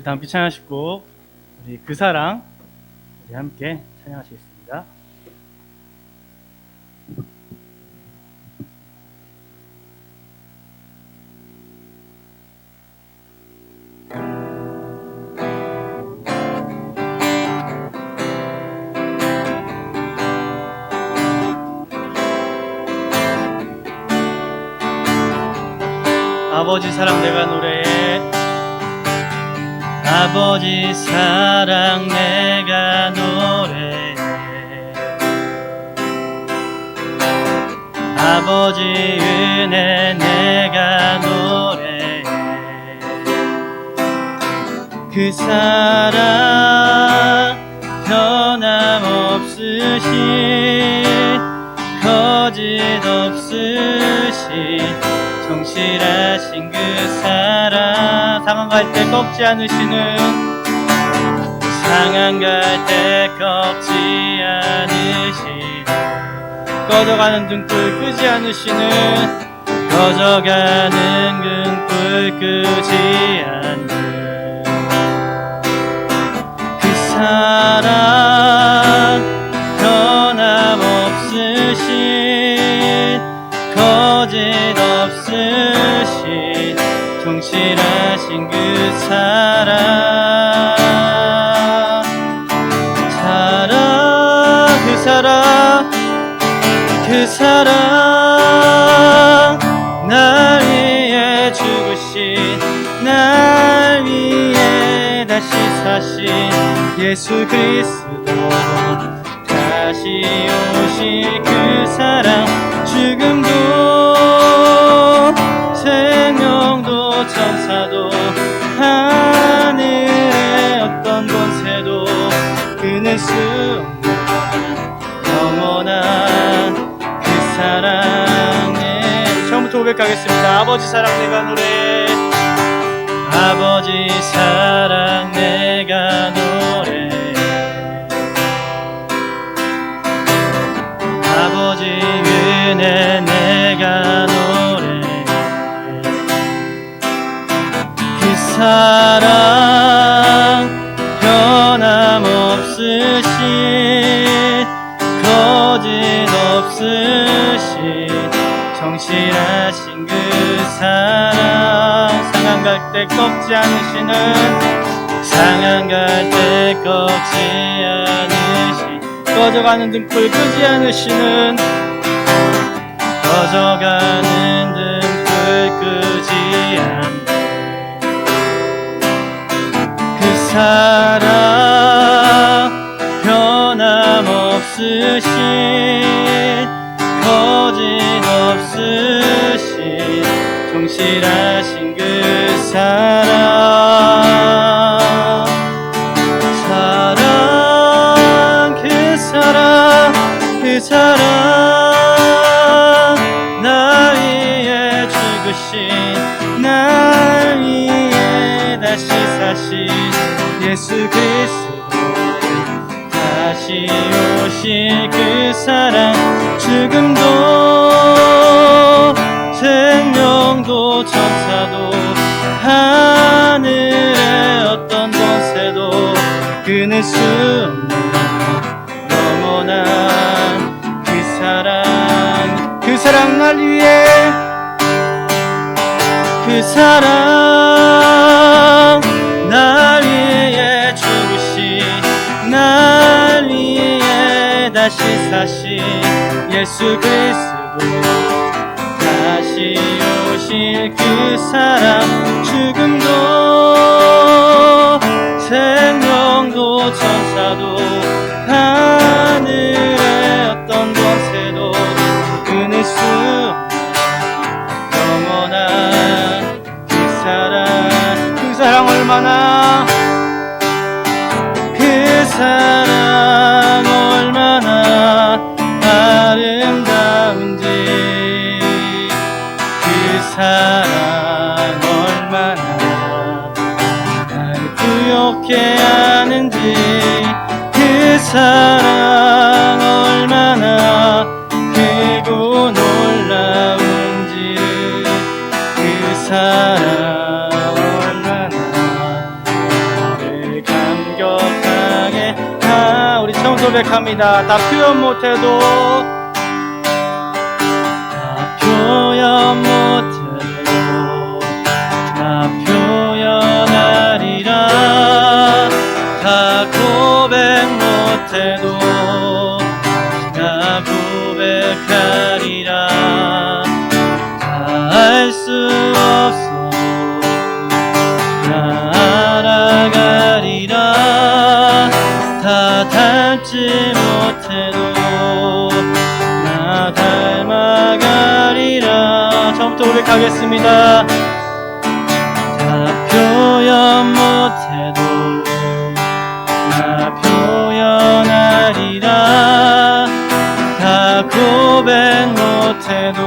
우리 다음 찬양하실 곡 우리 그 사랑 우리 함께 찬양하시겠습니다. 아버지 사랑 내가 노래해. 아버지 사랑 내가 노래해. 아버지 은혜 내가 노래해. 그 사랑 변함없으신 거짓 없으신 성실하신 그 사랑 상한 갈 때 꺾지 않으시는 상한 갈 때 꺾지 않으시는 꺼져가는 등불 끄지 않으시는 꺼져가는 등불 끄지 않는 그 사랑 변함없으신 거짓 없으신 성실하신 그 사랑 그 사랑 그 사랑 날 위해 죽으신 날 위해 다시 사신 예수 그리스도 다시 오실 그 사랑 죽음도 생명도 천사도 하늘의 어떤 권세도 끊을 수 없는 영원한 그 사랑에 처음부터 고백하겠습니다. 아버지 사랑 내가 노래해. 아버지 사랑 내가 노래해. 아버지 은혜 내가 노래해. 그 사랑 변함없으신 거짓 없으신 성실하신 그 사랑 상한 갈 때 꺾지 않으시는 상한 갈 때 꺾지 않으신 꺼져가는 등불 끄지 않으시는 꺼져가는 등불 끄지 않는 그 사랑 변함없으신 거짓 없으신 성실하신 그 사랑 그 사랑 날 위해 죽으신 날 위해 다시 사신 예수 그리스도 다시 오실 그 사랑 죽음도 생명도 천사도 하늘의 어떤 권세도 끊을 수 없는 영원한 그 사랑 날 위해 그 사랑 날 위해 죽으신 날 위해 다시 사신 예수 그리스도 다시 오실 그 사랑 죽음도 생명도 천사도 하늘의 어떤 권세도 끊을 수 없는 영원한 그 사랑 얼마나 그 사랑 얼마나 아름다운지 그 사랑 얼마나 날 부욕해 하는지 그 사랑 얼마나 크고 놀라운지 그 사랑 얼마나 고백합니다. 다 표현 못해도, 다 표현 못해도 다 표현하리라. 다 고백 못해도 다 고백하리라. 다 알 수 없어도 다 알아가리라. 다 닮지 못해도 나 닮아가리라. 처음부터 고백하겠습니다. 다 표현 못해도 나 표현하리라. 다 고백 못해도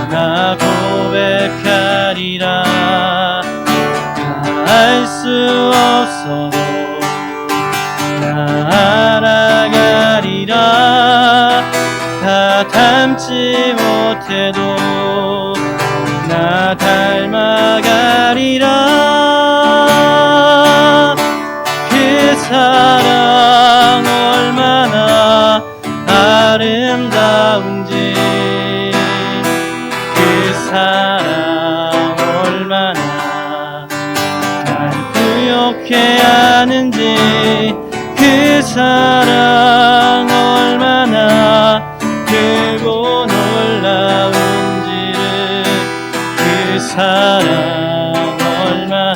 나 고백하리라. 다 알 수 없어도 나 알아가리라. 다 닮지 못해도 나 닮아가리라. 그 사랑 얼마나 아름다운지, 그 사랑 얼마나 날 부욕해 하는지, 그 사랑 얼마나 크고 놀라운지를, 그 사랑 얼마나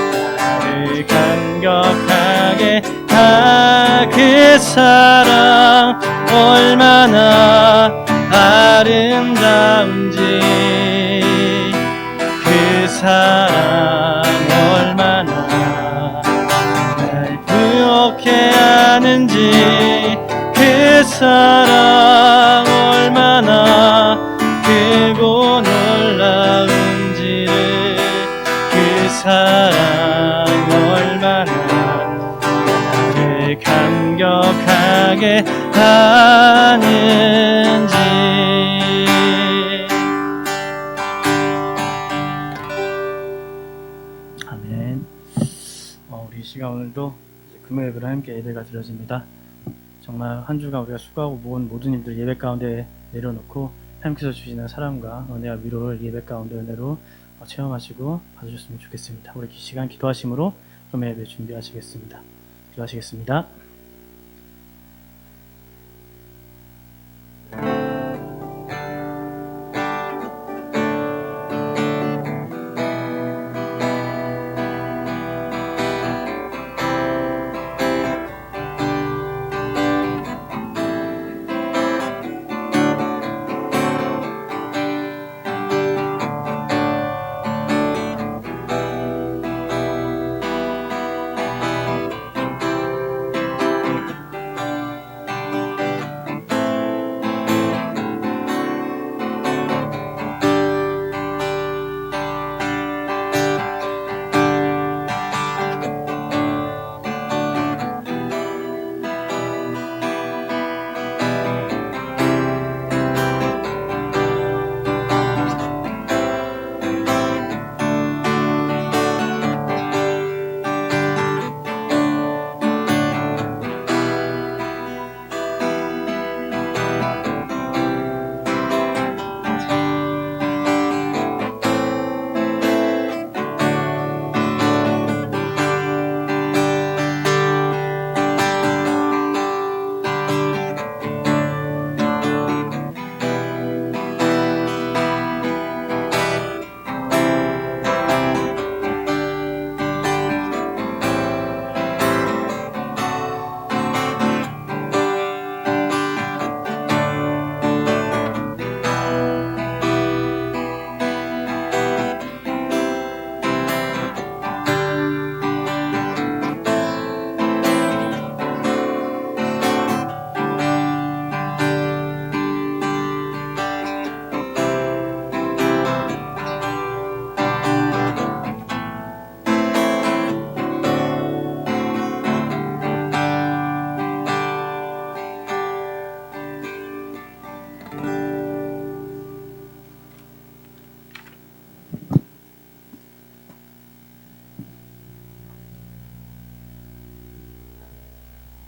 나를 감격하게 그 사랑 얼마나 아름다운지, 그 사랑 얼마나 날 부욕해 하는지, 그 사랑 얼마나 크고 놀라운지를, 그 사랑 얼마나 나를 감격하게 하는지. 아멘. 우리 이 시간 오늘도 금요 예배로 함께 예배가 드려집니다. 정말 한 주간 우리가 수고하고 모은 모든 일들 예배 가운데 내려놓고 하나님께서 주시는 사랑과 은혜와 위로를 예배 가운데 은혜로 체험하시고 받으셨으면 좋겠습니다. 우리 이 시간 기도하심으로 금요 예배 준비하시겠습니다. 기도하시겠습니다.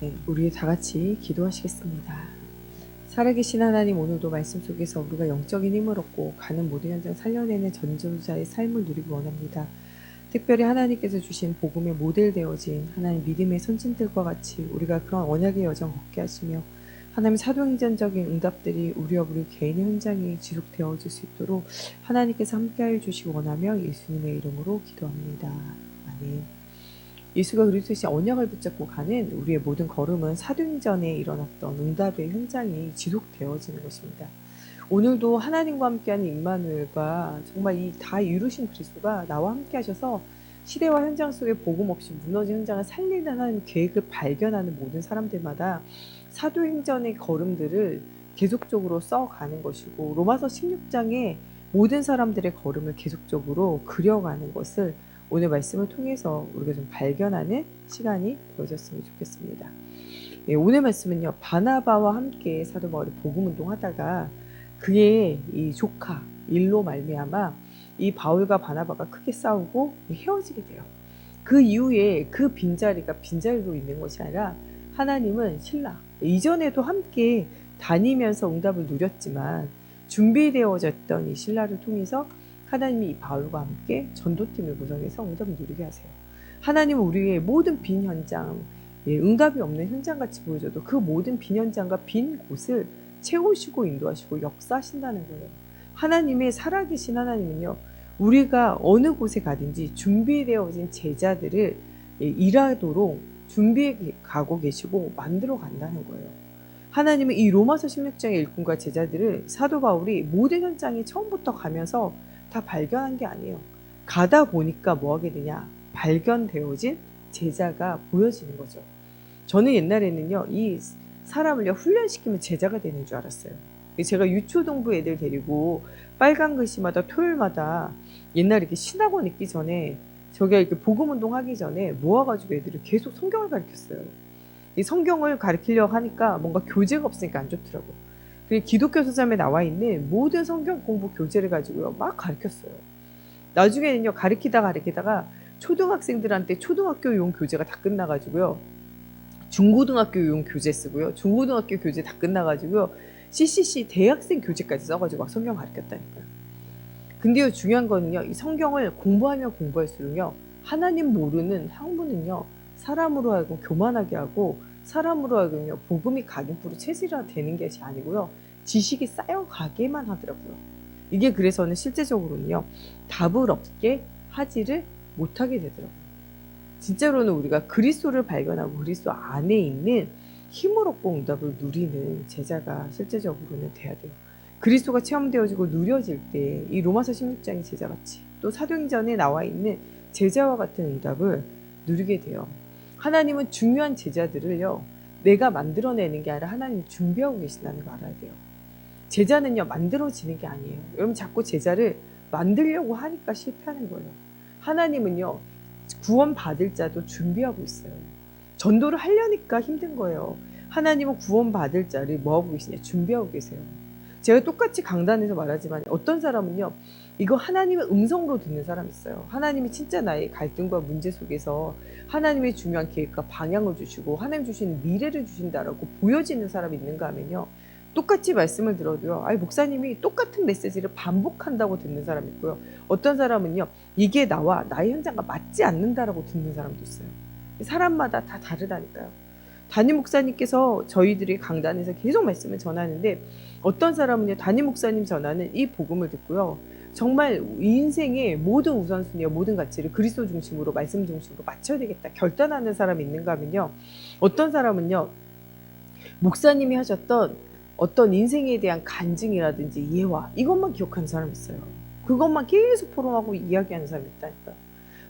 네, 우리 다 같이 기도하시겠습니다. 살아계신 하나님, 오늘도 말씀 속에서 우리가 영적인 힘을 얻고 가는 모든 현장 살려내는 전도자의 삶을 누리기 원합니다. 특별히 하나님께서 주신 복음의 모델 되어진 하나님 믿음의 선진들과 같이 우리가 그런 언약의 여정 걷게 하시며 하나님 사도행전적인 응답들이 우리와 우리 개인의 현장에 지속되어질 수 있도록 하나님께서 함께하여 주시기 원하며 예수님의 이름으로 기도합니다. 아멘. 예수가 그리스도의 언약을 붙잡고 가는 우리의 모든 걸음은 사도행전에 일어났던 응답의 현장이 지속되어지는 것입니다. 오늘도 하나님과 함께하는 임마누엘과 정말 이 다 이루신 그리스도가 나와 함께하셔서 시대와 현장 속에 복음 없이 무너진 현장을 살리는 하나님 계획을 발견하는 모든 사람들마다 사도행전의 걸음들을 계속적으로 써가는 것이고 로마서 16장에 모든 사람들의 걸음을 계속적으로 그려가는 것을 오늘 말씀을 통해서 우리가 좀 발견하는 시간이 되어졌으면 좋겠습니다. 예, 오늘 말씀은요, 바나바와 함께 사도 바울이 복음 운동하다가 그의 이 조카 일로 말미암아 이 바울과 바나바가 크게 싸우고 헤어지게 돼요. 그 이후에 그 빈자리가 빈자리로 있는 것이 아니라 하나님은 신라 이전에도 함께 다니면서 응답을 누렸지만 준비되어졌던 이 신라를 통해서 하나님이 이 바울과 함께 전도팀을 구성해서 응답을 누리게 하세요. 하나님은 우리의 모든 빈 현장, 응답이 없는 현장같이 보여져도 그 모든 빈 현장과 빈 곳을 채우시고 인도하시고 역사하신다는 거예요. 하나님의 살아계신 하나님은요, 우리가 어느 곳에 가든지 준비되어진 제자들을 일하도록 준비해 가고 계시고 만들어 간다는 거예요. 하나님은 이 로마서 16장의 일꾼과 제자들을 사도 바울이 모든 현장에 처음부터 가면서 다 발견한 게 아니에요. 가다 보니까 뭐 하게 되냐? 발견되어진 제자가 보여지는 거죠. 저는 옛날에는요, 이 사람을요, 훈련시키면 제자가 되는 줄 알았어요. 제가 유초동부 애들 데리고 빨간 글씨마다 토요일마다 옛날에 이렇게 신학원 있기 전에 저기가 이렇게 복음운동 하기 전에 모아가지고 애들을 계속 성경을 가르쳤어요. 이 성경을 가르치려고 하니까 뭔가 교재가 없으니까 안 좋더라고요. 그리고 기독교 서점에 나와 있는 모든 성경 공부 교재를 가지고요, 막 가르쳤어요. 나중에는요, 가르치다가 초등학생들한테 초등학교용 교재가 다 끝나가지고요, 중고등학교용 교재 쓰고요, 중고등학교 교재 다 끝나가지고요, CCC 대학생 교재까지 써가지고 막 성경 가르쳤다니까요. 근데요, 중요한 거는요, 이 성경을 공부하면 공부할수록요, 하나님 모르는 학문은요, 사람으로 하여금 교만하게 하고 사람으로 하여금요, 복음이 각인부로 체질화되는 것이 아니고요, 지식이 쌓여가게만 하더라고요. 이게 그래서는 실제적으로는요, 답을 없게 하지를 못하게 되더라고요. 진짜로는 우리가 그리스도를 발견하고 그리스도 안에 있는 힘을 얻고 응답을 누리는 제자가 실제적으로는 돼야 돼요. 그리스도가 체험되어지고 누려질 때 이 로마서 16장의 제자같이 또 사도행전에 나와 있는 제자와 같은 응답을 누리게 돼요. 하나님은 중요한 제자들을요, 내가 만들어내는 게 아니라 하나님이 준비하고 계신다는 거 알아야 돼요. 제자는요, 만들어지는 게 아니에요. 여러분 자꾸 제자를 만들려고 하니까 실패하는 거예요. 하나님은요, 구원 받을 자도 준비하고 있어요. 전도를 하려니까 힘든 거예요. 하나님은 구원 받을 자를 뭐하고 계시냐? 준비하고 계세요. 제가 똑같이 강단에서 말하지만 어떤 사람은요, 이거 하나님의 음성으로 듣는 사람이 있어요. 하나님이 진짜 나의 갈등과 문제 속에서 하나님의 중요한 계획과 방향을 주시고 하나님 주시는 미래를 주신다라고 보여지는 사람이 있는가 하면요, 똑같이 말씀을 들어도요, 목사님이 똑같은 메시지를 반복한다고 듣는 사람이 있고요, 어떤 사람은요, 이게 나의 현장과 맞지 않는다라고 듣는 사람도 있어요. 사람마다 다 다르다니까요. 담임 목사님께서 저희들이 강단에서 계속 말씀을 전하는데 어떤 사람은요, 담임 목사님 전하는 이 복음을 듣고요, 정말 인생의 모든 우선순위와 모든 가치를 그리스도 중심으로 말씀 중심으로 맞춰야 되겠다 결단하는 사람이 있는가 하면요, 어떤 사람은요, 목사님이 하셨던 어떤 인생에 대한 간증이라든지 예화 이것만 기억하는 사람이 있어요. 그것만 계속 포럼하고 이야기하는 사람이 있다니까요.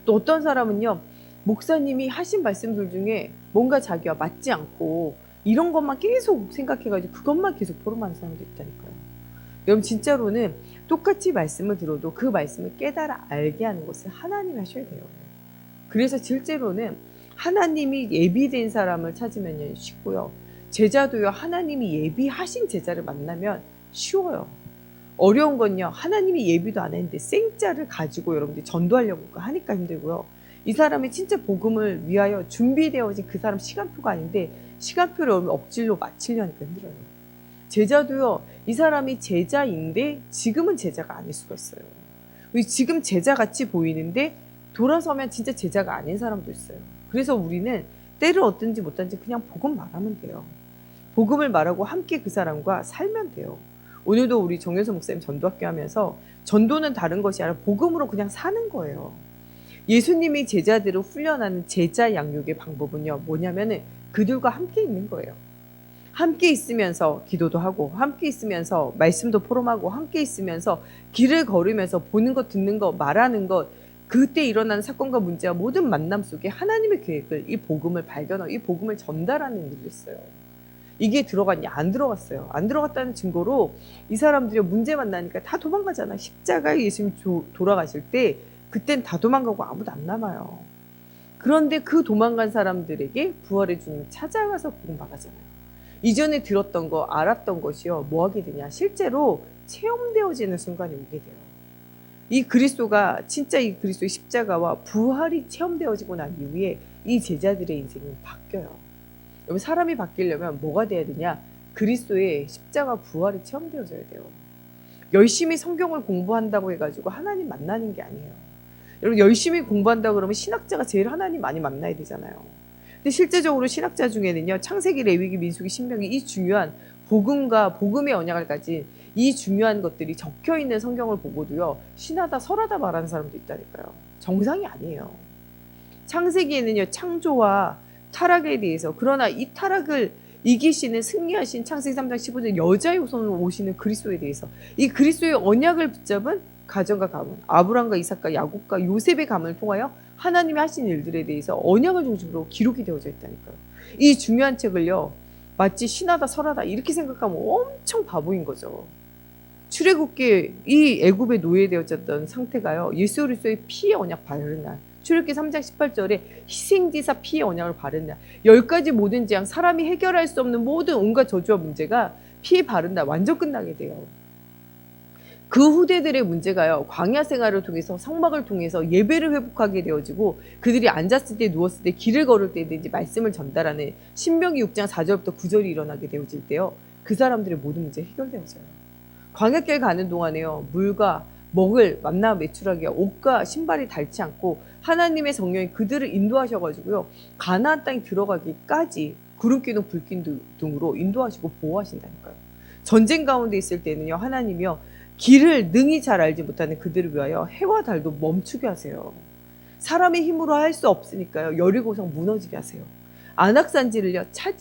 또 어떤 사람은요, 목사님이 하신 말씀들 중에 뭔가 자기와 맞지 않고 이런 것만 계속 생각해가지고 그것만 계속 포럼하는 사람도 있다니까요. 여러분 진짜로는 똑같이 말씀을 들어도 그 말씀을 깨달아 알게 하는 것을 하나님이 하셔야 돼요. 그래서 실제로는 하나님이 예비된 사람을 찾으면 쉽고요, 제자도요, 하나님이 예비하신 제자를 만나면 쉬워요. 어려운 건요, 하나님이 예비도 안 했는데 생자를 가지고 여러분들이 전도하려고 하니까 힘들고요, 이 사람이 진짜 복음을 위하여 준비되어진 그 사람 시간표가 아닌데 시간표를 억지로 맞추려니까 힘들어요. 제자도요. 이 사람이 제자인데 지금은 제자가 아닐 수가 있어요. 지금 제자같이 보이는데 돌아서면 진짜 제자가 아닌 사람도 있어요. 그래서 우리는 때를 얻든지 못든지 그냥 복음 말하면 돼요. 복음을 말하고 함께 그 사람과 살면 돼요. 오늘도 우리 정효선 목사님 전도학교 하면서 전도는 다른 것이 아니라 복음으로 그냥 사는 거예요. 예수님이 제자들을 훈련하는 제자 양육의 방법은요. 뭐냐면은 그들과 함께 있는 거예요. 함께 있으면서 기도도 하고 함께 있으면서 말씀도 포럼하고 함께 있으면서 길을 걸으면서 보는 것 듣는 것 말하는 것 그때 일어나는 사건과 문제와 모든 만남 속에 하나님의 계획을 이 복음을 발견하고 이 복음을 전달하는 일을 했어요. 이게 들어갔냐? 안 들어갔어요. 안 들어갔다는 증거로 이 사람들이 문제 만나니까 다 도망가잖아. 십자가에 예수님 돌아가실 때 그땐 다 도망가고 아무도 안 남아요. 그런데 그 도망간 사람들에게 부활의 주님 찾아가서 복음 말하잖아요. 이전에 들었던 거 알았던 것이요. 뭐 하게 되냐? 실제로 체험되어지는 순간이 오게 돼요. 이 그리스도가 진짜 이 그리스도의 십자가와 부활이 체험되어지고 난 이후에 이 제자들의 인생은 바뀌어요. 여러분 사람이 바뀌려면 뭐가 돼야 되냐? 그리스도의 십자가 부활이 체험되어져야 돼요. 열심히 성경을 공부한다고 해가지고 하나님 만나는 게 아니에요. 여러분 열심히 공부한다 그러면 신학자가 제일 하나님 많이 만나야 되잖아요. 근데 실제적으로 신학자 중에는요. 창세기, 레위기, 민수기, 신명기 이 중요한 복음과 복음의 언약을 가진 이 중요한 것들이 적혀있는 성경을 보고도요. 신하다 설하다 말하는 사람도 있다니까요. 정상이 아니에요. 창세기에는요. 창조와 타락에 대해서 그러나 이 타락을 이기시는 승리하신 창세기 3장 15절 여자의 후손으로 오시는 그리스도에 대해서 이 그리스도의 언약을 붙잡은 가정과 가문 아브람과 이삭과 야곱과 요셉의 가문을 통하여 하나님이 하신 일들에 대해서 언약을 중심으로 기록이 되어져 있다니까요. 이 중요한 책을요. 마치 신하다 설하다 이렇게 생각하면 엄청 바보인 거죠. 출애굽기 이 애굽에 노예되어졌던 상태가요. 예수 그리스도의 피의 언약 바르는 날 출애굽기 3장 18절에 희생제사 피의 언약을 바른 날 10가지 모든 재앙 사람이 해결할 수 없는 모든 온갖 저주와 문제가 피에 바른 날 완전 끝나게 돼요. 그 후대들의 문제가요. 광야 생활을 통해서 성막을 통해서 예배를 회복하게 되어지고 그들이 앉았을 때 누웠을 때 길을 걸을 때든지 말씀을 전달하는 신명기 6장 4절부터 9절이 일어나게 되어질 때요. 그 사람들의 모든 문제 해결되어져요. 광야길 가는 동안에요. 물과 먹을 만나 매출하기에 옷과 신발이 닳지 않고 하나님의 성령이 그들을 인도하셔가지고요. 가나안 땅에 들어가기까지 구름기둥 불기둥으로 인도하시고 보호하신다니까요. 전쟁 가운데 있을 때는요. 하나님이요. 길을 능히 잘 알지 못하는 그들을 위하여 해와 달도 멈추게 하세요. 사람의 힘으로 할 수 없으니까요. 여리고성 무너지게 하세요. 안악산지를요. 차지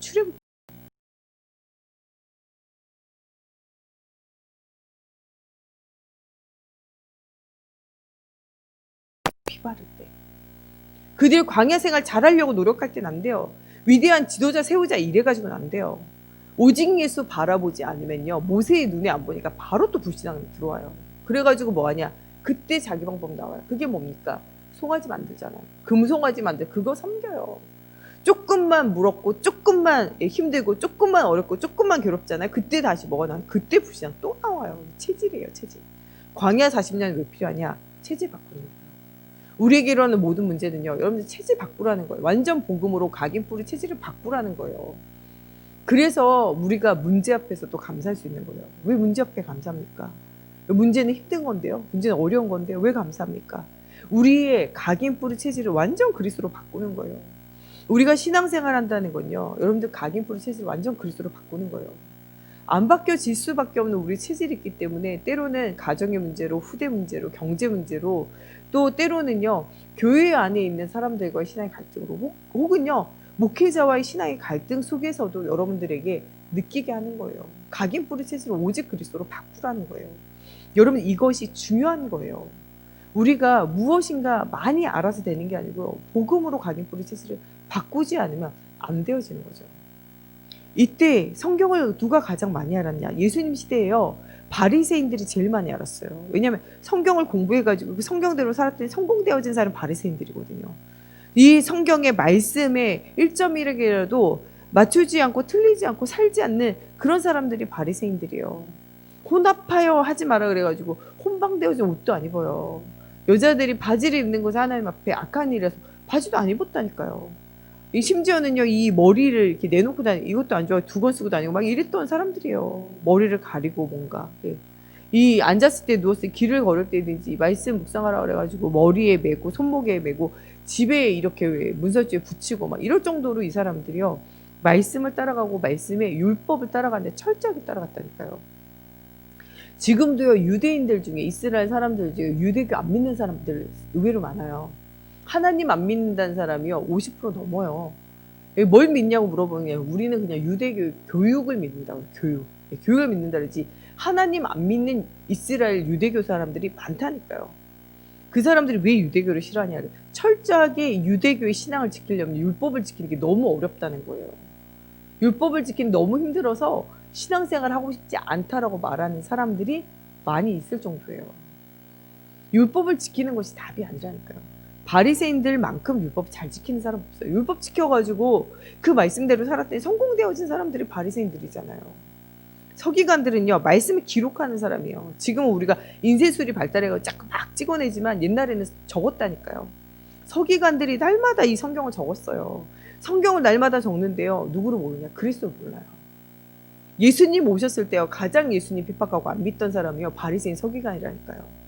출애굽 피 바를 때 그들 광야 생활 잘하려고 노력할 땐 안 돼요. 위대한 지도자 세우자 이래가지고는 안 돼요. 오직 예수 바라보지 않으면요. 모세의 눈에 안 보니까 바로 또 불신앙이 들어와요. 그래가지고 뭐하냐. 그때 자기 방법 나와요. 그게 뭡니까? 송아지 만들잖아요. 금송아지 만들 그거 섬겨요. 조금만 물었고 조금만 힘들고 조금만 어렵고 조금만 괴롭잖아요. 그때 다시 뭐가 나와요? 그때 불신앙 또 나와요. 체질이에요. 체질. 광야 40년 왜 필요하냐? 체질 바꾸는 거예요. 우리에게 일어나는 모든 문제는요. 여러분들 체질 바꾸라는 거예요. 완전 복음으로 각인 뿌리 체질을 바꾸라는 거예요. 그래서 우리가 문제 앞에서 또 감사할 수 있는 거예요. 왜 문제 앞에 감사합니까? 문제는 힘든 건데요. 문제는 어려운 건데요. 왜 감사합니까? 우리의 각인 뿌리 체질을 완전 그리스도로 바꾸는 거예요. 우리가 신앙생활 한다는 건요. 여러분들 각인 뿌리 체질을 완전 그리스도로 바꾸는 거예요. 안 바뀌어질 수밖에 없는 우리 체질이 있기 때문에 때로는 가정의 문제로 후대 문제로 경제 문제로 또 때로는요. 교회 안에 있는 사람들과의 신앙의 갈등으로 혹은요. 목회자와의 신앙의 갈등 속에서도 여러분들에게 느끼게 하는 거예요. 각인 뿌리 체질을 오직 그리스도로 바꾸라는 거예요. 여러분 이것이 중요한 거예요. 우리가 무엇인가 많이 알아서 되는 게 아니고요. 복음으로 각인 뿌리 체질을 바꾸지 않으면 안 되어지는 거죠. 이때 성경을 누가 가장 많이 알았냐? 예수님 시대에요. 바리새인들이 제일 많이 알았어요. 왜냐하면 성경을 공부해가지고 그 성경대로 살았더니 성공되어진 사람은 바리새인들이거든요. 이 성경의 말씀에 1.1개라도 맞추지 않고 틀리지 않고 살지 않는 그 그런 사람들이 바리새인들이에요. 혼합하여 하지 마라 그래가지고 혼방되어진 옷도 안 입어요. 여자들이 바지를 입는 것은 하나님 앞에 악한 일이라서 바지도 안 입었다니까요. 심지어는요, 이 머리를 이렇게 내놓고 다니고, 이것도 안 좋아요. 두건 쓰고 다니고, 막 이랬던 사람들이에요. 머리를 가리고 뭔가. 예. 이 앉았을 때 누웠을 때 길을 걸을 때든지 말씀 묵상하라 그래가지고 머리에 메고 손목에 메고 집에 이렇게 문설주에 붙이고 막 이럴 정도로 이 사람들이요. 말씀을 따라가고 말씀의 율법을 따라가는데 철저하게 따라갔다니까요. 지금도요, 유대인들 중에 이스라엘 사람들 중에 유대교 안 믿는 사람들 의외로 많아요. 하나님 안 믿는다는 사람이요 50% 넘어요. 뭘 믿냐고 물어보면 우리는 그냥 유대교 교육을 믿는다고. 교육을 믿는다 그러지 하나님 안 믿는 이스라엘 유대교 사람들이 많다니까요. 그 사람들이 왜 유대교를 싫어하냐. 철저하게 유대교의 신앙을 지키려면 율법을 지키는 게 너무 어렵다는 거예요. 율법을 지키는 게 너무 힘들어서 신앙생활 하고 싶지 않다라고 말하는 사람들이 많이 있을 정도예요. 율법을 지키는 것이 답이 아니라니까요. 바리새인들만큼 율법 잘 지키는 사람 없어요. 율법 지켜가지고 그 말씀대로 살았더니 성공되어진 사람들이 바리새인들이잖아요. 서기관들은요, 말씀을 기록하는 사람이에요. 지금은 우리가 인쇄술이 발달해서 자꾸 막 찍어내지만 옛날에는 적었다니까요. 서기관들이 날마다 이 성경을 적었어요. 성경을 날마다 적는데요, 누구를 모르냐? 그리스도를 몰라요. 예수님 오셨을 때요, 가장 예수님 핍박하고 안 믿던 사람이요, 바리새인 서기관이라니까요.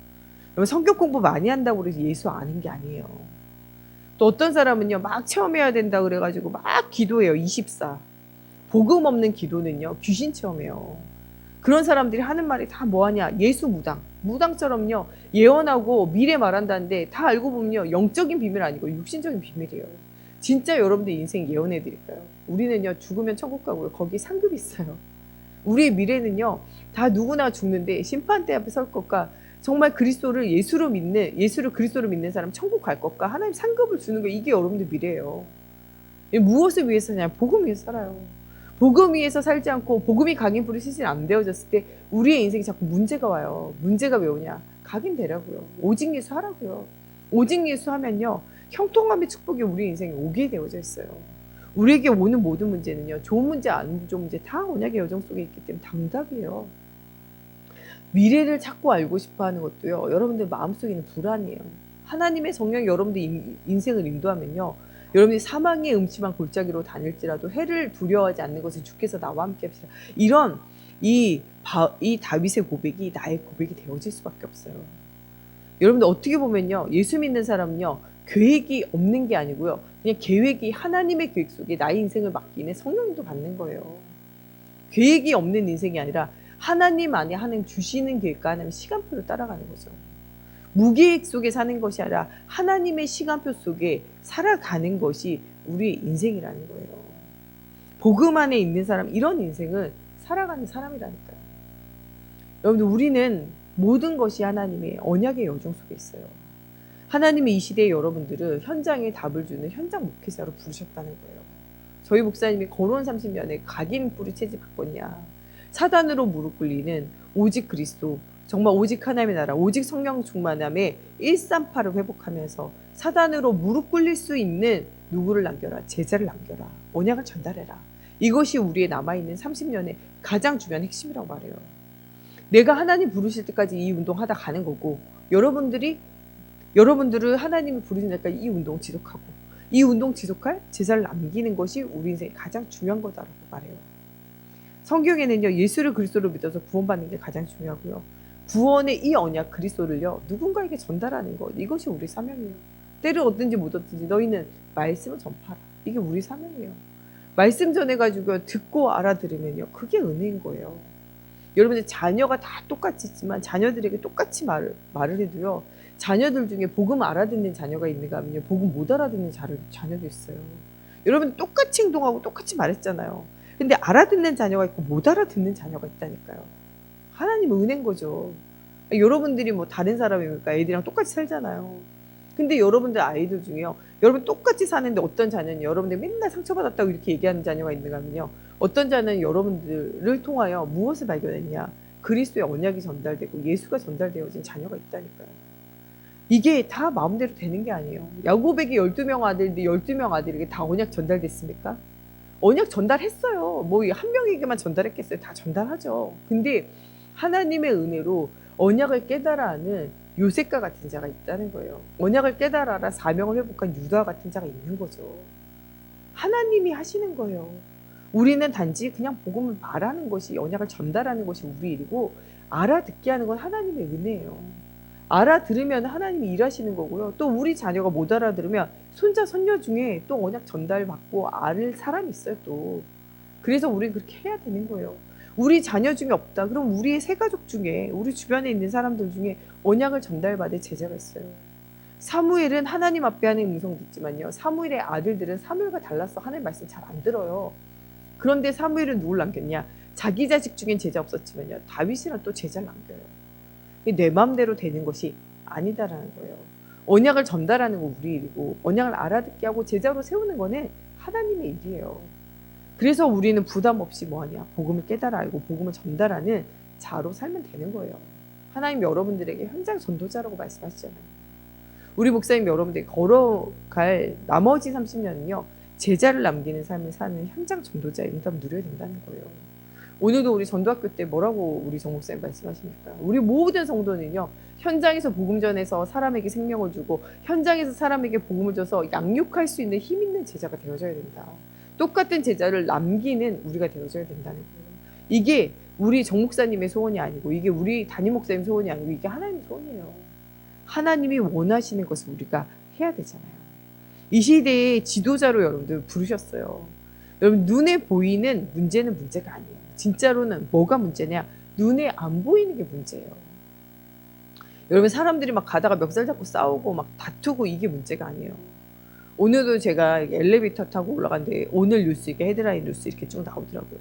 성경 공부 많이 한다고 그래서 예수 아는 게 아니에요. 또 어떤 사람은요, 막 체험해야 된다 그래가지고 막 기도해요. 24. 복음 없는 기도는요, 귀신 체험해요. 그런 사람들이 하는 말이 다 뭐하냐? 예수 무당. 무당처럼요, 예언하고 미래 말한다는데 다 알고 보면요, 영적인 비밀 아니고 육신적인 비밀이에요. 진짜 여러분들 인생 예언해 드릴까요? 우리는요, 죽으면 천국 가고요. 거기 상급이 있어요. 우리의 미래는요, 다 누구나 죽는데 심판대 앞에 설 것과 정말 그리스도를 그리스도를 믿는 사람 천국 갈 것과 하나님 상급을 주는 거, 이게 여러분들 미래예요. 무엇을 위해서 사냐? 복음 위해서 살아요. 복음 위해서 살지 않고 복음이 각인불이 실신 안 되어졌을 때 우리의 인생이 자꾸 문제가 와요. 문제가 왜 오냐? 각인되라고요. 오직 예수 하라고요. 오직 예수 하면요, 형통함의 축복이 우리 인생에 오게 되어져 있어요. 우리에게 오는 모든 문제는요, 좋은 문제 안 좋은 문제 다 언약의 여정 속에 있기 때문에 당답이에요. 미래를 찾고 알고 싶어하는 것도요, 여러분들 마음속에 있는 불안이에요. 하나님의 성령이 여러분들 인생을 인도하면요, 여러분이 사망의 음침한 골짜기로 다닐지라도 해를 두려워하지 않는 것은 주께서 나와 함께 합시다. 이런 이 다윗의 고백이 나의 고백이 되어질 수밖에 없어요. 여러분들 어떻게 보면요, 예수 믿는 사람은요, 계획이 없는 게 아니고요, 그냥 계획이 하나님의 계획 속에 나의 인생을 맡기는 성령도 받는 거예요. 계획이 없는 인생이 아니라 하나님 안에 하나님 주시는 계획과 하나님의 시간표를 따라가는 거죠. 무계획 속에 사는 것이 아니라 하나님의 시간표 속에 살아가는 것이 우리의 인생이라는 거예요. 복음 안에 있는 사람, 이런 인생은 살아가는 사람이라니까요. 여러분들, 우리는 모든 것이 하나님의 언약의 여정 속에 있어요. 하나님이 이 시대에 여러분들을 현장에 답을 주는 현장 목회자로 부르셨다는 거예요. 저희 목사님이 거론 30년에 각인 뿌리 채집했거든요. 사단으로 무릎 꿇리는 오직 그리스도, 정말 오직 하나님의 나라, 오직 성령 충만함의 138을 회복하면서 사단으로 무릎 꿇릴 수 있는 누구를 남겨라? 제자를 남겨라. 언약을 전달해라. 이것이 우리의 남아있는 30년의 가장 중요한 핵심이라고 말해요. 내가 하나님 부르실 때까지 이 운동하다 가는 거고, 여러분들을 하나님이 부르신 때까지 이 운동 지속하고, 이 운동 지속할 제자를 남기는 것이 우리 인생의 가장 중요한 거다라고 말해요. 성경에는요, 예수를 그리스도로 믿어서 구원받는 게 가장 중요하고요, 구원의 이 언약 그리스도를요, 누군가에게 전달하는 것, 이것이 우리 사명이에요. 때를 얻든지 못 얻든지 너희는 말씀을 전파하라. 이게 우리 사명이에요. 말씀 전해가지고 듣고 알아들으면요, 그게 은혜인 거예요. 여러분들 자녀가 다 똑같이 있지만 자녀들에게 똑같이 말을 해도요, 자녀들 중에 복음 알아듣는 자녀가 있는가 하면요, 복음 못 알아듣는 자녀도 있어요. 여러분 똑같이 행동하고 똑같이 말했잖아요. 근데 알아듣는 자녀가 있고 못 알아듣는 자녀가 있다니까요. 하나님 은혜인 거죠. 여러분들이 뭐 다른 사람이니까 애들이랑 똑같이 살잖아요. 근데 여러분들 아이들 중에요, 여러분 똑같이 사는데 어떤 자녀는 여러분들 맨날 상처받았다고 이렇게 얘기하는 자녀가 있는가 하면요, 어떤 자녀는 여러분들을 통하여 무엇을 발견했냐? 그리스도의 언약이 전달되고 예수가 전달되어진 자녀가 있다니까요. 이게 다 마음대로 되는 게 아니에요. 야곱에게 12명 아들인데 12명 아들에게 다 언약 전달됐습니까? 언약 전달했어요. 뭐 한 명에게만 전달했겠어요? 다 전달하죠. 근데 하나님의 은혜로 언약을 깨달아 하는 요셉과 같은 자가 있다는 거예요. 언약을 깨달아라 사명을 회복한 유다 같은 자가 있는 거죠. 하나님이 하시는 거예요. 우리는 단지 그냥 복음을 말하는 것이, 언약을 전달하는 것이 우리 일이고, 알아듣게 하는 건 하나님의 은혜예요. 알아들으면 하나님이 일하시는 거고요. 또 우리 자녀가 못 알아들으면 손자 손녀 중에 또 언약 전달받고 알 사람이 있어요. 또 그래서 우리는 그렇게 해야 되는 거예요. 우리 자녀 중에 없다. 그럼 우리의 새 가족 중에, 우리 주변에 있는 사람들 중에 언약을 전달받을 제자가 있어요. 사무엘은 하나님 앞에 하는 음성 듣지만요, 사무엘의 아들들은 사무엘과 달라서 하나님 말씀 잘 안 들어요. 그런데 사무엘은 누굴 남겼냐? 자기 자식 중엔 제자 없었지만요, 다윗이랑 또 제자를 남겨요. 내 마음대로 되는 것이 아니다라는 거예요. 언약을 전달하는 건 우리 일이고, 언약을 알아듣게 하고 제자로 세우는 거는 하나님의 일이에요. 그래서 우리는 부담 없이 뭐하냐? 복음을 깨달아 알고 복음을 전달하는 자로 살면 되는 거예요. 하나님 여러분들에게 현장 전도자라고 말씀하시잖아요. 우리 목사님 여러분들이 걸어갈 나머지 30년은요, 제자를 남기는 삶을 사는 현장 전도자의 응답 누려야 된다는 거예요. 오늘도 우리 전도학교 때 뭐라고 우리 정 목사님 말씀하십니까? 우리 모든 성도는요, 현장에서 복음 전해서 사람에게 생명을 주고 현장에서 사람에게 복음을 줘서 양육할 수 있는 힘 있는 제자가 되어져야 된다. 똑같은 제자를 남기는 우리가 되어져야 된다는 거예요. 이게 우리 정 목사님의 소원이 아니고, 이게 우리 담임 목사님 소원이 아니고, 이게 하나님의 소원이에요. 하나님이 원하시는 것을 우리가 해야 되잖아요. 이 시대의 지도자로 여러분들 부르셨어요. 여러분, 눈에 보이는 문제는 문제가 아니에요. 진짜로는 뭐가 문제냐? 눈에 안 보이는 게 문제예요. 여러분, 사람들이 막 가다가 멱살 잡고 싸우고 막 다투고 이게 문제가 아니에요. 오늘도 제가 엘리베이터 타고 올라갔는데 오늘 뉴스, 이게 헤드라인 뉴스 이렇게 쭉 나오더라고요.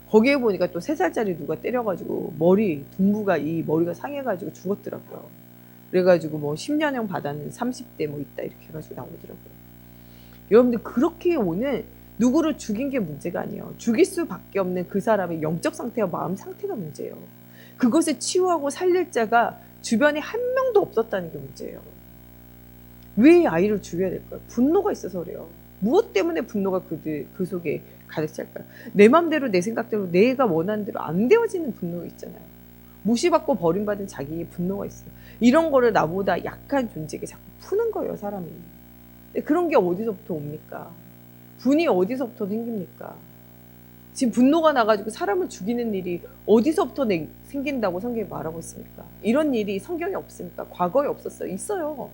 거기에 보니까 또 3살짜리 누가 때려가지고 머리, 둔부가 이 머리가 상해가지고 죽었더라고요. 그래가지고 뭐 10년형 받았는 30대 뭐 있다 이렇게 해가지고 나오더라고요. 여러분들, 그렇게 오는 누구를 죽인 게 문제가 아니에요. 죽일 수밖에 없는 그 사람의 영적 상태와 마음 상태가 문제예요. 그것을 치유하고 살릴 자가 주변에 한 명도 없었다는 게 문제예요. 왜 아이를 죽여야 될까요? 분노가 있어서 그래요. 무엇 때문에 분노가 그 속에 가득 찰까요? 내 맘대로 내 생각대로 내가 원하는 대로 안 되어지는 분노 있잖아요. 무시받고 버림받은 자기의 분노가 있어요. 이런 거를 나보다 약한 존재에게 자꾸 푸는 거예요, 사람이. 근데 그런 게 어디서부터 옵니까? 분이 어디서부터 생깁니까? 지금 분노가 나가지고 사람을 죽이는 일이 어디서부터 생긴다고 성경이 말하고 있습니까? 이런 일이 성경에 없습니까? 과거에 없었어요. 있어요.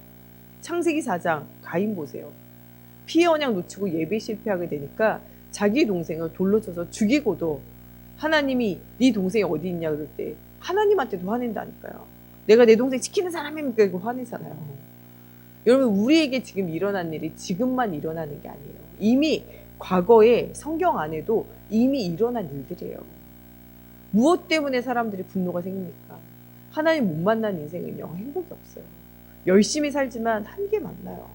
창세기 4장 가인 보세요. 피의 언약 놓치고 예배 실패하게 되니까 자기 동생을 돌로 쳐서 죽이고도 하나님이 네 동생이 어디 있냐 그럴 때 하나님한테도 화낸다니까요. 내가 내 동생 지키는 사람입니까? 이거 화내잖아요. 여러분, 우리에게 지금 일어난 일이 지금만 일어나는 게 아니에요. 이미 과거에 성경 안에도 이미 일어난 일들이에요. 무엇 때문에 사람들이 분노가 생깁니까? 하나님 못 만난 인생은요, 행복이 없어요. 열심히 살지만 한계 만나요.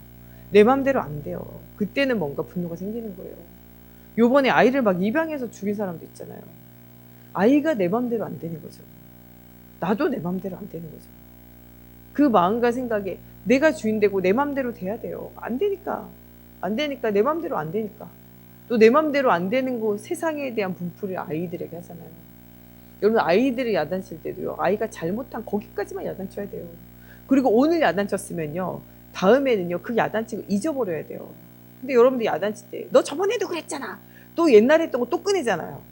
내 맘대로 안 돼요. 그때는 뭔가 분노가 생기는 거예요. 요번에 아이를 막 입양해서 죽인 사람도 있잖아요. 아이가 내 맘대로 안 되는 거죠. 나도 내 맘대로 안 되는 거죠. 그 마음과 생각에 내가 주인되고 내 맘대로 돼야 돼요. 안 되니까. 안 되니까. 내 맘대로 안 되니까. 또 내 맘대로 안 되는 거 세상에 대한 분풀을 아이들에게 하잖아요. 여러분, 아이들을 야단칠 때도요, 아이가 잘못한 거기까지만 야단쳐야 돼요. 그리고 오늘 야단쳤으면요, 다음에는요, 그 야단치고 잊어버려야 돼요. 근데 여러분들 야단칠 때 너 저번에도 그랬잖아, 또 옛날에 했던 거 또 꺼내잖아요.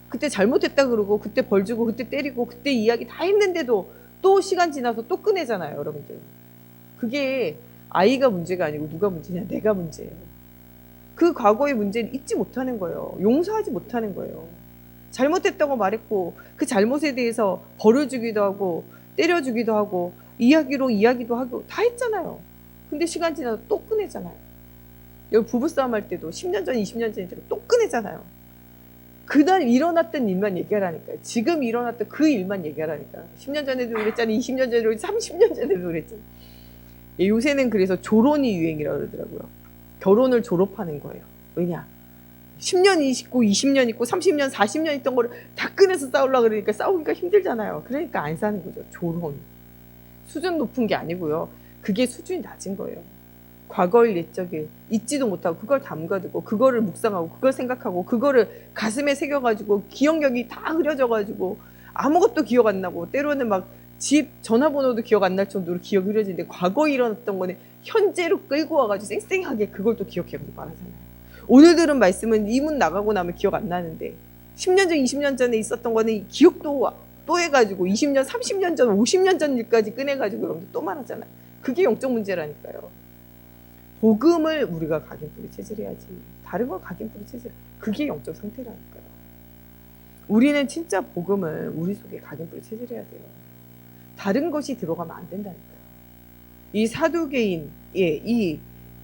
그때 잘못했다 그러고 그때 벌 주고 그때 때리고 그때 이야기 다 했는데도 또 시간 지나서 또 꺼내잖아요, 여러분들. 그게 아이가 문제가 아니고 누가 문제냐? 내가 문제예요. 그 과거의 문제는 잊지 못하는 거예요. 용서하지 못하는 거예요. 잘못했다고 말했고 그 잘못에 대해서 벌을 주기도 하고 때려주기도 하고 이야기도 하고 다 했잖아요. 근데 시간 지나서 또 꺼내잖아요. 여기 부부싸움 할 때도 10년 전, 20년 전에 또 꺼내잖아요. 그날 일어났던 일만 얘기하라니까요. 지금 일어났던 그 일만 얘기하라니까요. 10년 전에도 그랬잖아요. 20년 전에도 그랬잖아요. 30년 전에도 그랬잖아요. 요새는 그래서 조론이 유행이라고 그러더라고요. 결혼을 졸업하는 거예요. 왜냐? 10년 있고 20년 있고 30년 40년 있던 거를 다 꺼내서 싸우려고 그러니까 싸우기가 힘들잖아요. 그러니까 안 사는 거죠. 조론. 수준 높은 게 아니고요. 그게 수준이 낮은 거예요. 과거일 옛적일 잊지도 못하고 그걸 담가두고 그거를 묵상하고 그걸 생각하고 그거를 가슴에 새겨가지고 기억력이 다 흐려져가지고 아무것도 기억 안 나고 때로는 막 집 전화번호도 기억 안 날 정도로 기억이 흐려지는데 과거에 일어났던 거는 현재로 끌고 와가지고 쌩쌩하게 그걸 또 기억하고 말하잖아요. 오늘 들은 말씀은 이문 나가고 나면 기억 안 나는데 10년 전, 20년 전에 있었던 거는 기억도 또 해가지고 20년, 30년 전, 50년 전 일까지 꺼내가지고 여러분들 또 말하잖아요. 그게 영적 문제라니까요. 복음을 우리가 각인뿌리 체질해야지. 다른 걸 각인뿌리 체질. 그게 영적 상태라니까요. 우리는 진짜 복음을 우리 속에 각인뿌리 체질해야 돼요. 다른 것이 들어가면 안 된다니까요. 이 사두개인,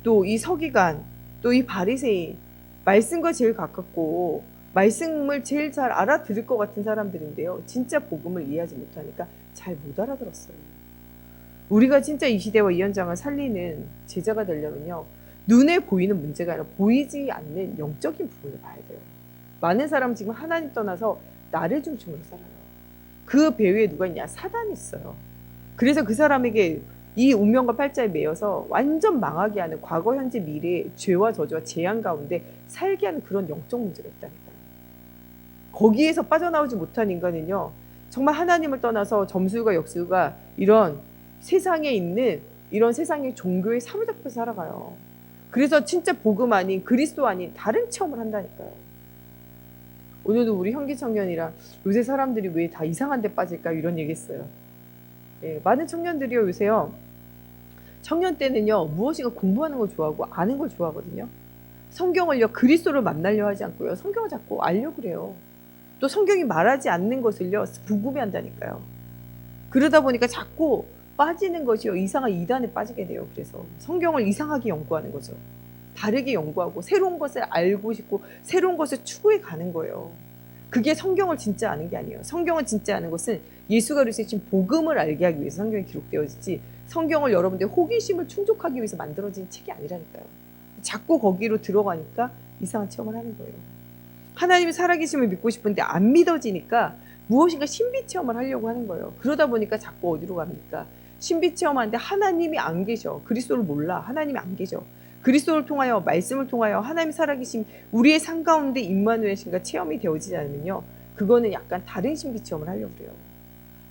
또 이 서기관, 또 이 바리새인, 말씀과 제일 가깝고 말씀을 제일 잘 알아들을 것 같은 사람들인데요. 진짜 복음을 이해하지 못하니까 잘 못 알아들었어요. 우리가 진짜 이 시대와 이 현장을 살리는 제자가 되려면요. 눈에 보이는 문제가 아니라 보이지 않는 영적인 부분을 봐야 돼요. 많은 사람은 지금 하나님 떠나서 나를 중심으로 살아요. 그 배후에 누가 있냐? 사단이 있어요. 그래서 그 사람에게 이 운명과 팔자에 매여서 완전 망하게 하는 과거, 현재, 미래의 죄와 저주와 재앙 가운데 살게 하는 그런 영적 문제가 있다니까요. 거기에서 빠져나오지 못한 인간은요. 정말 하나님을 떠나서 점수가 역수가 이런 세상에 있는 이런 세상의 종교에 사로잡혀 살아가요. 그래서 진짜 복음 아닌 그리스도 아닌 다른 체험을 한다니까요. 오늘도 우리 형기 청년이랑 요새 사람들이 왜 다 이상한 데 빠질까 이런 얘기했어요. 예, 많은 청년들이요 요새요. 청년 때는요 무엇인가 공부하는 걸 좋아하고 아는 걸 좋아하거든요. 성경을요 그리스도를 만나려 하지 않고요 성경을 자꾸 알려고 그래요. 또 성경이 말하지 않는 것을요 궁금해한다니까요. 그러다 보니까 자꾸 빠지는 것이요 이상한 이단에 빠지게 돼요. 그래서 성경을 이상하게 연구하는 거죠. 다르게 연구하고 새로운 것을 알고 싶고 새로운 것을 추구해 가는 거예요. 그게 성경을 진짜 아는 게 아니에요. 성경을 진짜 아는 것은 예수가 그리스도의 복음을 알게 하기 위해서 성경이 기록되어지지 성경을 여러분들의 호기심을 충족하기 위해서 만들어진 책이 아니라니까요. 자꾸 거기로 들어가니까 이상한 체험을 하는 거예요. 하나님의 살아계심을 믿고 싶은데 안 믿어지니까 무엇인가 신비 체험을 하려고 하는 거예요. 그러다 보니까 자꾸 어디로 갑니까? 신비 체험하는데 하나님이 안 계셔. 그리스도를 몰라. 하나님이 안 계셔. 그리스도를 통하여 말씀을 통하여 하나님 살아계신 우리의 삶 가운데 임마누엘 신과 체험이 되어지지 않으면요. 그거는 약간 다른 신비 체험을 하려고 그래요.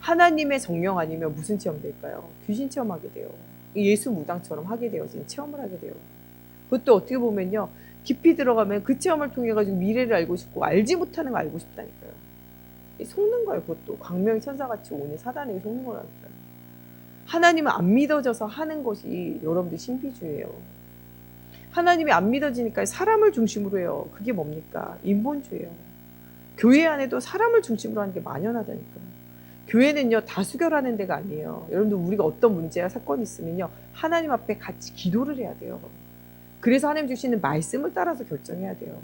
하나님의 성령 아니면 무슨 체험 될까요? 귀신 체험하게 돼요. 예수 무당처럼 하게 되어진 체험을 하게 돼요. 그것도 어떻게 보면요. 깊이 들어가면 그 체험을 통해 가지고 미래를 알고 싶고 알지 못하는 거 알고 싶다니까요. 속는 거예요. 그것도 광명의 천사같이 오는 사단에게 속는 거라니까요. 하나님은 안 믿어져서 하는 것이 여러분들 신비주의예요. 하나님이 안 믿어지니까 사람을 중심으로 해요. 그게 뭡니까? 인본주의예요. 교회 안에도 사람을 중심으로 하는 게 만연하다니까요. 교회는요 다수결하는 데가 아니에요. 여러분들 우리가 어떤 문제야 사건이 있으면요 하나님 앞에 같이 기도를 해야 돼요. 그래서 하나님 주시는 말씀을 따라서 결정해야 돼요.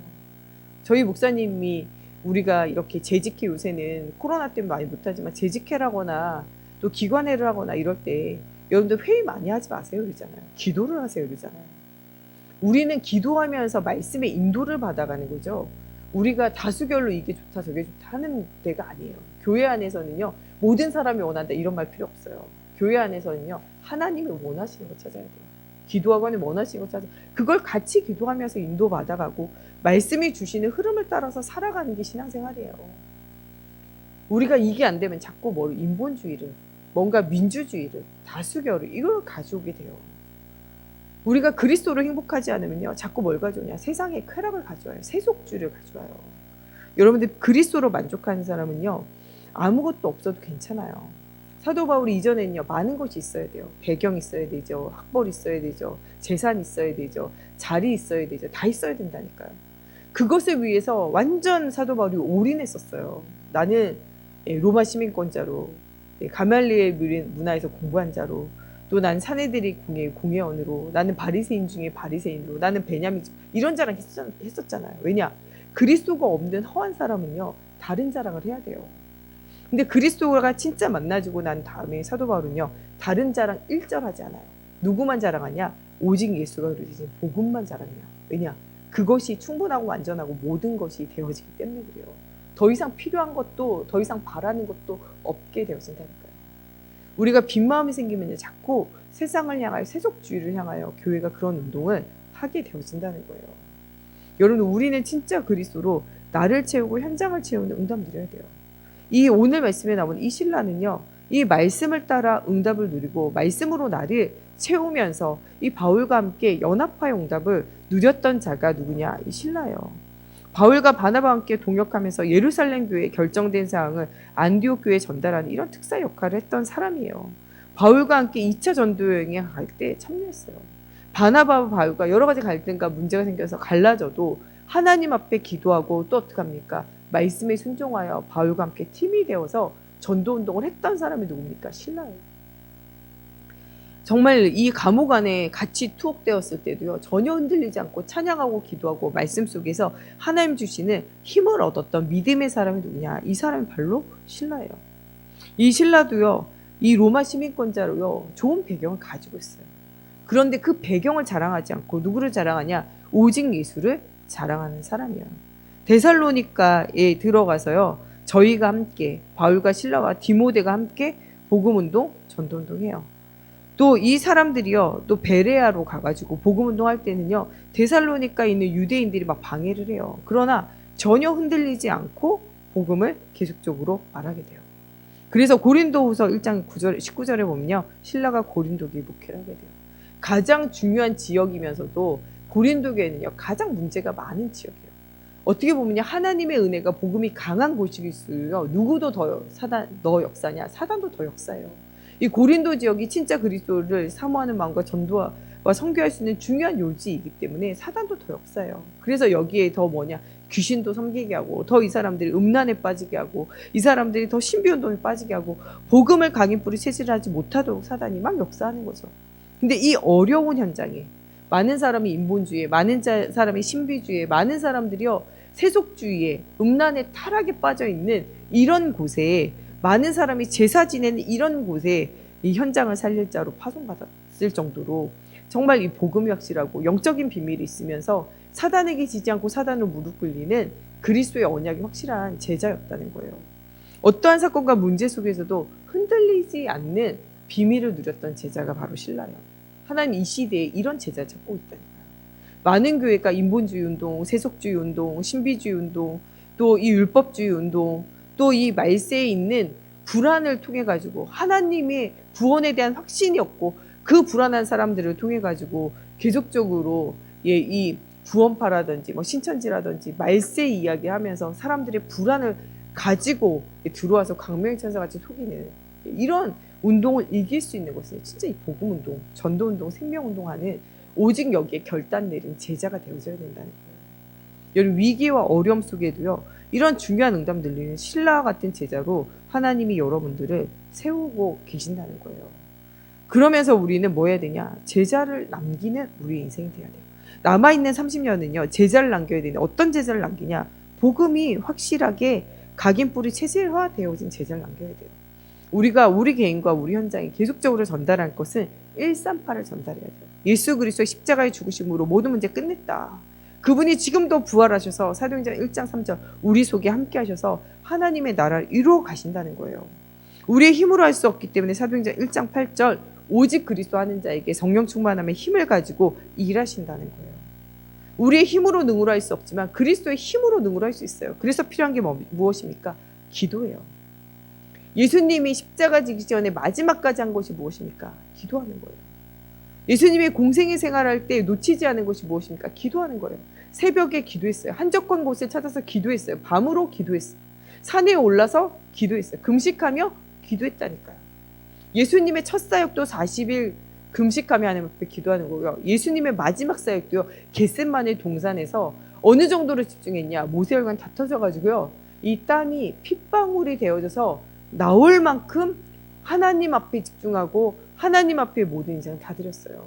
저희 목사님이 우리가 이렇게 재직회 요새는 코로나 때문에 많이 못하지만 재직회를 하거나 또 기관회를 하거나 이럴 때 여러분들 회의 많이 하지 마세요 그러잖아요. 기도를 하세요 그러잖아요. 우리는 기도하면서 말씀의 인도를 받아가는 거죠. 우리가 다수결로 이게 좋다 저게 좋다 하는 데가 아니에요. 교회 안에서는요 모든 사람이 원한다 이런 말 필요 없어요. 교회 안에서는요 하나님이 원하시는 거 찾아야 돼요. 기도하고 하는 원하시는 거 찾아 그걸 같이 기도하면서 인도받아가고 말씀이 주시는 흐름을 따라서 살아가는 게 신앙생활이에요. 우리가 이게 안 되면 자꾸 인본주의를 뭔가 민주주의를 다수결을 이걸 가져오게 돼요. 우리가 그리스도로 행복하지 않으면요 자꾸 뭘 가져오냐 세상의 쾌락을 가져와요. 세속주의를 가져와요. 여러분들 그리스도로 만족하는 사람은요 아무것도 없어도 괜찮아요. 사도 바울이 이전에는요 많은 것이 있어야 돼요. 배경 있어야 되죠. 학벌 있어야 되죠. 재산 있어야 되죠. 자리 있어야 되죠. 다 있어야 된다니까요. 그것을 위해서 완전 사도 바울이 올인했었어요. 나는 로마 시민권자로 가말리엘 문화에서 공부한 자로 또 난 사내들이 공회원으로 나는 바리새인 중에 바리새인으로 나는 베냐민 이런 자랑 했었잖아요. 왜냐? 그리스도가 없는 허한 사람은요 다른 자랑을 해야 돼요. 근데 그리스도가 진짜 만나주고 난 다음에 사도 바울은요 다른 자랑 일절하지 않아요. 누구만 자랑하냐? 오직 예수가 그러신 복음만 자랑해요. 왜냐? 그것이 충분하고 완전하고 모든 것이 되어지기 때문에 그래요. 더 이상 필요한 것도 더 이상 바라는 것도 없게 되어진다니까요. 우리가 빈 마음이 생기면 자꾸 세상을 향하여 세속주의를 향하여 교회가 그런 운동을 하게 되어진다는 거예요. 여러분, 우리는 진짜 그리스도로 나를 채우고 현장을 채우는 응답 누려야 돼요. 이 오늘 말씀에 나온 이 신라는요, 이 말씀을 따라 응답을 누리고 말씀으로 나를 채우면서 이 바울과 함께 연합화의 응답을 누렸던 자가 누구냐? 이 신라예요. 바울과 바나바와 함께 동역하면서 예루살렘 교회에 결정된 사항을 안디옥 교회에 전달하는 이런 특사 역할을 했던 사람이에요. 바울과 함께 2차 전도 여행에 갈 때 참여했어요. 바나바와 바울과 여러 가지 갈등과 문제가 생겨서 갈라져도 하나님 앞에 기도하고 또 어떡합니까? 말씀에 순종하여 바울과 함께 팀이 되어서 전도 운동을 했던 사람이 누굽니까? 신라예요. 정말 이 감옥 안에 같이 투옥되었을 때도요, 전혀 흔들리지 않고 찬양하고 기도하고 말씀 속에서 하나님 주시는 힘을 얻었던 믿음의 사람이 누구냐? 이 사람이 바로 신라예요. 이 신라도요, 이 로마 시민권자로요, 좋은 배경을 가지고 있어요. 그런데 그 배경을 자랑하지 않고 누구를 자랑하냐? 오직 예수를 자랑하는 사람이에요. 데살로니가에 들어가서요, 저희가 함께 바울과 신라와 디모데가 함께 복음운동, 전도운동해요. 또 이 사람들이요, 또 베레아로 가가지고 복음운동할 때는요, 데살로니가에 있는 유대인들이 막 방해를 해요. 그러나 전혀 흔들리지 않고 복음을 계속적으로 말하게 돼요. 그래서 고린도후서 1장 9절, 19절에 보면요, 신라가 고린도 교회 목회를 하게 돼요. 가장 중요한 지역이면서도 고린도 교회는요, 가장 문제가 많은 지역이에요. 어떻게 보면요, 하나님의 은혜가 복음이 강한 곳일수록 누구도 더 역사냐? 사단도 더 역사예요. 이 고린도 지역이 진짜 그리스도를 사모하는 마음과 전도와 선교할 수 있는 중요한 요지이기 때문에 사단도 더 역사예요. 그래서 여기에 더 뭐냐? 귀신도 섬기게 하고, 더 이 사람들이 음란에 빠지게 하고, 이 사람들이 더 신비운동에 빠지게 하고, 복음을 각인뿌리 체질하지 못하도록 사단이 막 역사하는 거죠. 근데 이 어려운 현장에 많은 사람이 인본주의에, 많은 사람이 신비주의에, 많은 사람들이요, 세속주의에, 음란의 타락에 빠져 있는 이런 곳에, 많은 사람이 제사 지내는 이런 곳에 이 현장을 살릴 자로 파송받았을 정도로 정말 이 복음이 확실하고 영적인 비밀이 있으면서 사단에게 지지 않고 사단으로 무릎 꿇리는 그리스도의 언약이 확실한 제자였다는 거예요. 어떠한 사건과 문제 속에서도 흔들리지 않는 비밀을 누렸던 제자가 바로 신라예요. 하나님 이 시대에 이런 제자를 찾고 있다니까요. 많은 교회가 인본주의 운동, 세속주의 운동, 신비주의 운동, 또 이 율법주의 운동, 또 이 말세에 있는 불안을 통해 가지고 하나님의 구원에 대한 확신이 없고 그 불안한 사람들을 통해 가지고 계속적으로 이 구원파라든지 뭐 신천지라든지 말세 이야기하면서 사람들의 불안을 가지고 들어와서 광명의 천사같이 속이는 이런 운동을 이길 수 있는 것은 진짜 이 복음 운동, 전도 운동, 생명 운동하는 오직 여기에 결단 내린 제자가 되어져야 된다는 거예요. 여러분, 위기와 어려움 속에도요, 이런 중요한 응답 들리는 신라와 같은 제자로 하나님이 여러분들을 세우고 계신다는 거예요. 그러면서 우리는 뭐 해야 되냐? 제자를 남기는 우리의 인생이 돼야 돼요. 남아있는 30년은요, 제자를 남겨야 되는데 어떤 제자를 남기냐? 복음이 확실하게 각인뿌리 체질화 되어진 제자를 남겨야 돼요. 우리가 우리 개인과 우리 현장에 계속적으로 전달할 것은 138을 전달해야 돼요. 예수 그리스도의 십자가의 죽으심으로 모든 문제 끝냈다. 그분이 지금도 부활하셔서 사도행전 1장 3절 우리 속에 함께 하셔서 하나님의 나라를 이루어 가신다는 거예요. 우리의 힘으로 할 수 없기 때문에 사도행전 1장 8절 오직 그리스도 하는 자에게 성령 충만함의 힘을 가지고 일하신다는 거예요. 우리의 힘으로 능으로 할 수 없지만 그리스도의 힘으로 능으로 할 수 있어요. 그래서 필요한 게 무엇입니까? 기도예요. 예수님이 십자가 지기 전에 마지막까지 한 것이 무엇입니까? 기도하는 거예요. 예수님이 공생의 생활할 때 놓치지 않은 것이 무엇입니까? 기도하는 거예요. 새벽에 기도했어요. 한적한 곳에 찾아서 기도했어요. 밤으로 기도했어요. 산에 올라서 기도했어요. 금식하며 기도했다니까요. 예수님의 첫 사역도 40일 금식하며 하나님 앞에 기도하는 거고요. 예수님의 마지막 사역도요, 겟셋마네 동산에서 어느 정도로 집중했냐? 모세혈관 다 터져가지고요, 이 땀이 핏방울이 되어져서 나올 만큼 하나님 앞에 집중하고 하나님 앞에 모든 인생을 다 드렸어요.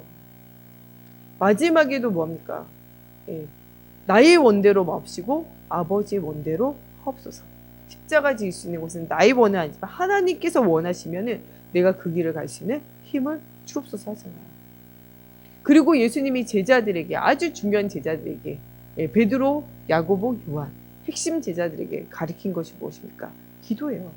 마지막에도 뭐합니까? 나의 원대로 마옵시고 아버지의 원대로 하옵소서. 십자가 지을 수 있는 것은 나의 원은 아니지만 하나님께서 원하시면은 내가 그 길을 갈 수 있는 힘을 주옵소서 하잖아요. 그리고 예수님이 제자들에게, 아주 중요한 제자들에게, 베드로, 야고보, 요한, 핵심 제자들에게 가르친 것이 무엇입니까? 기도예요.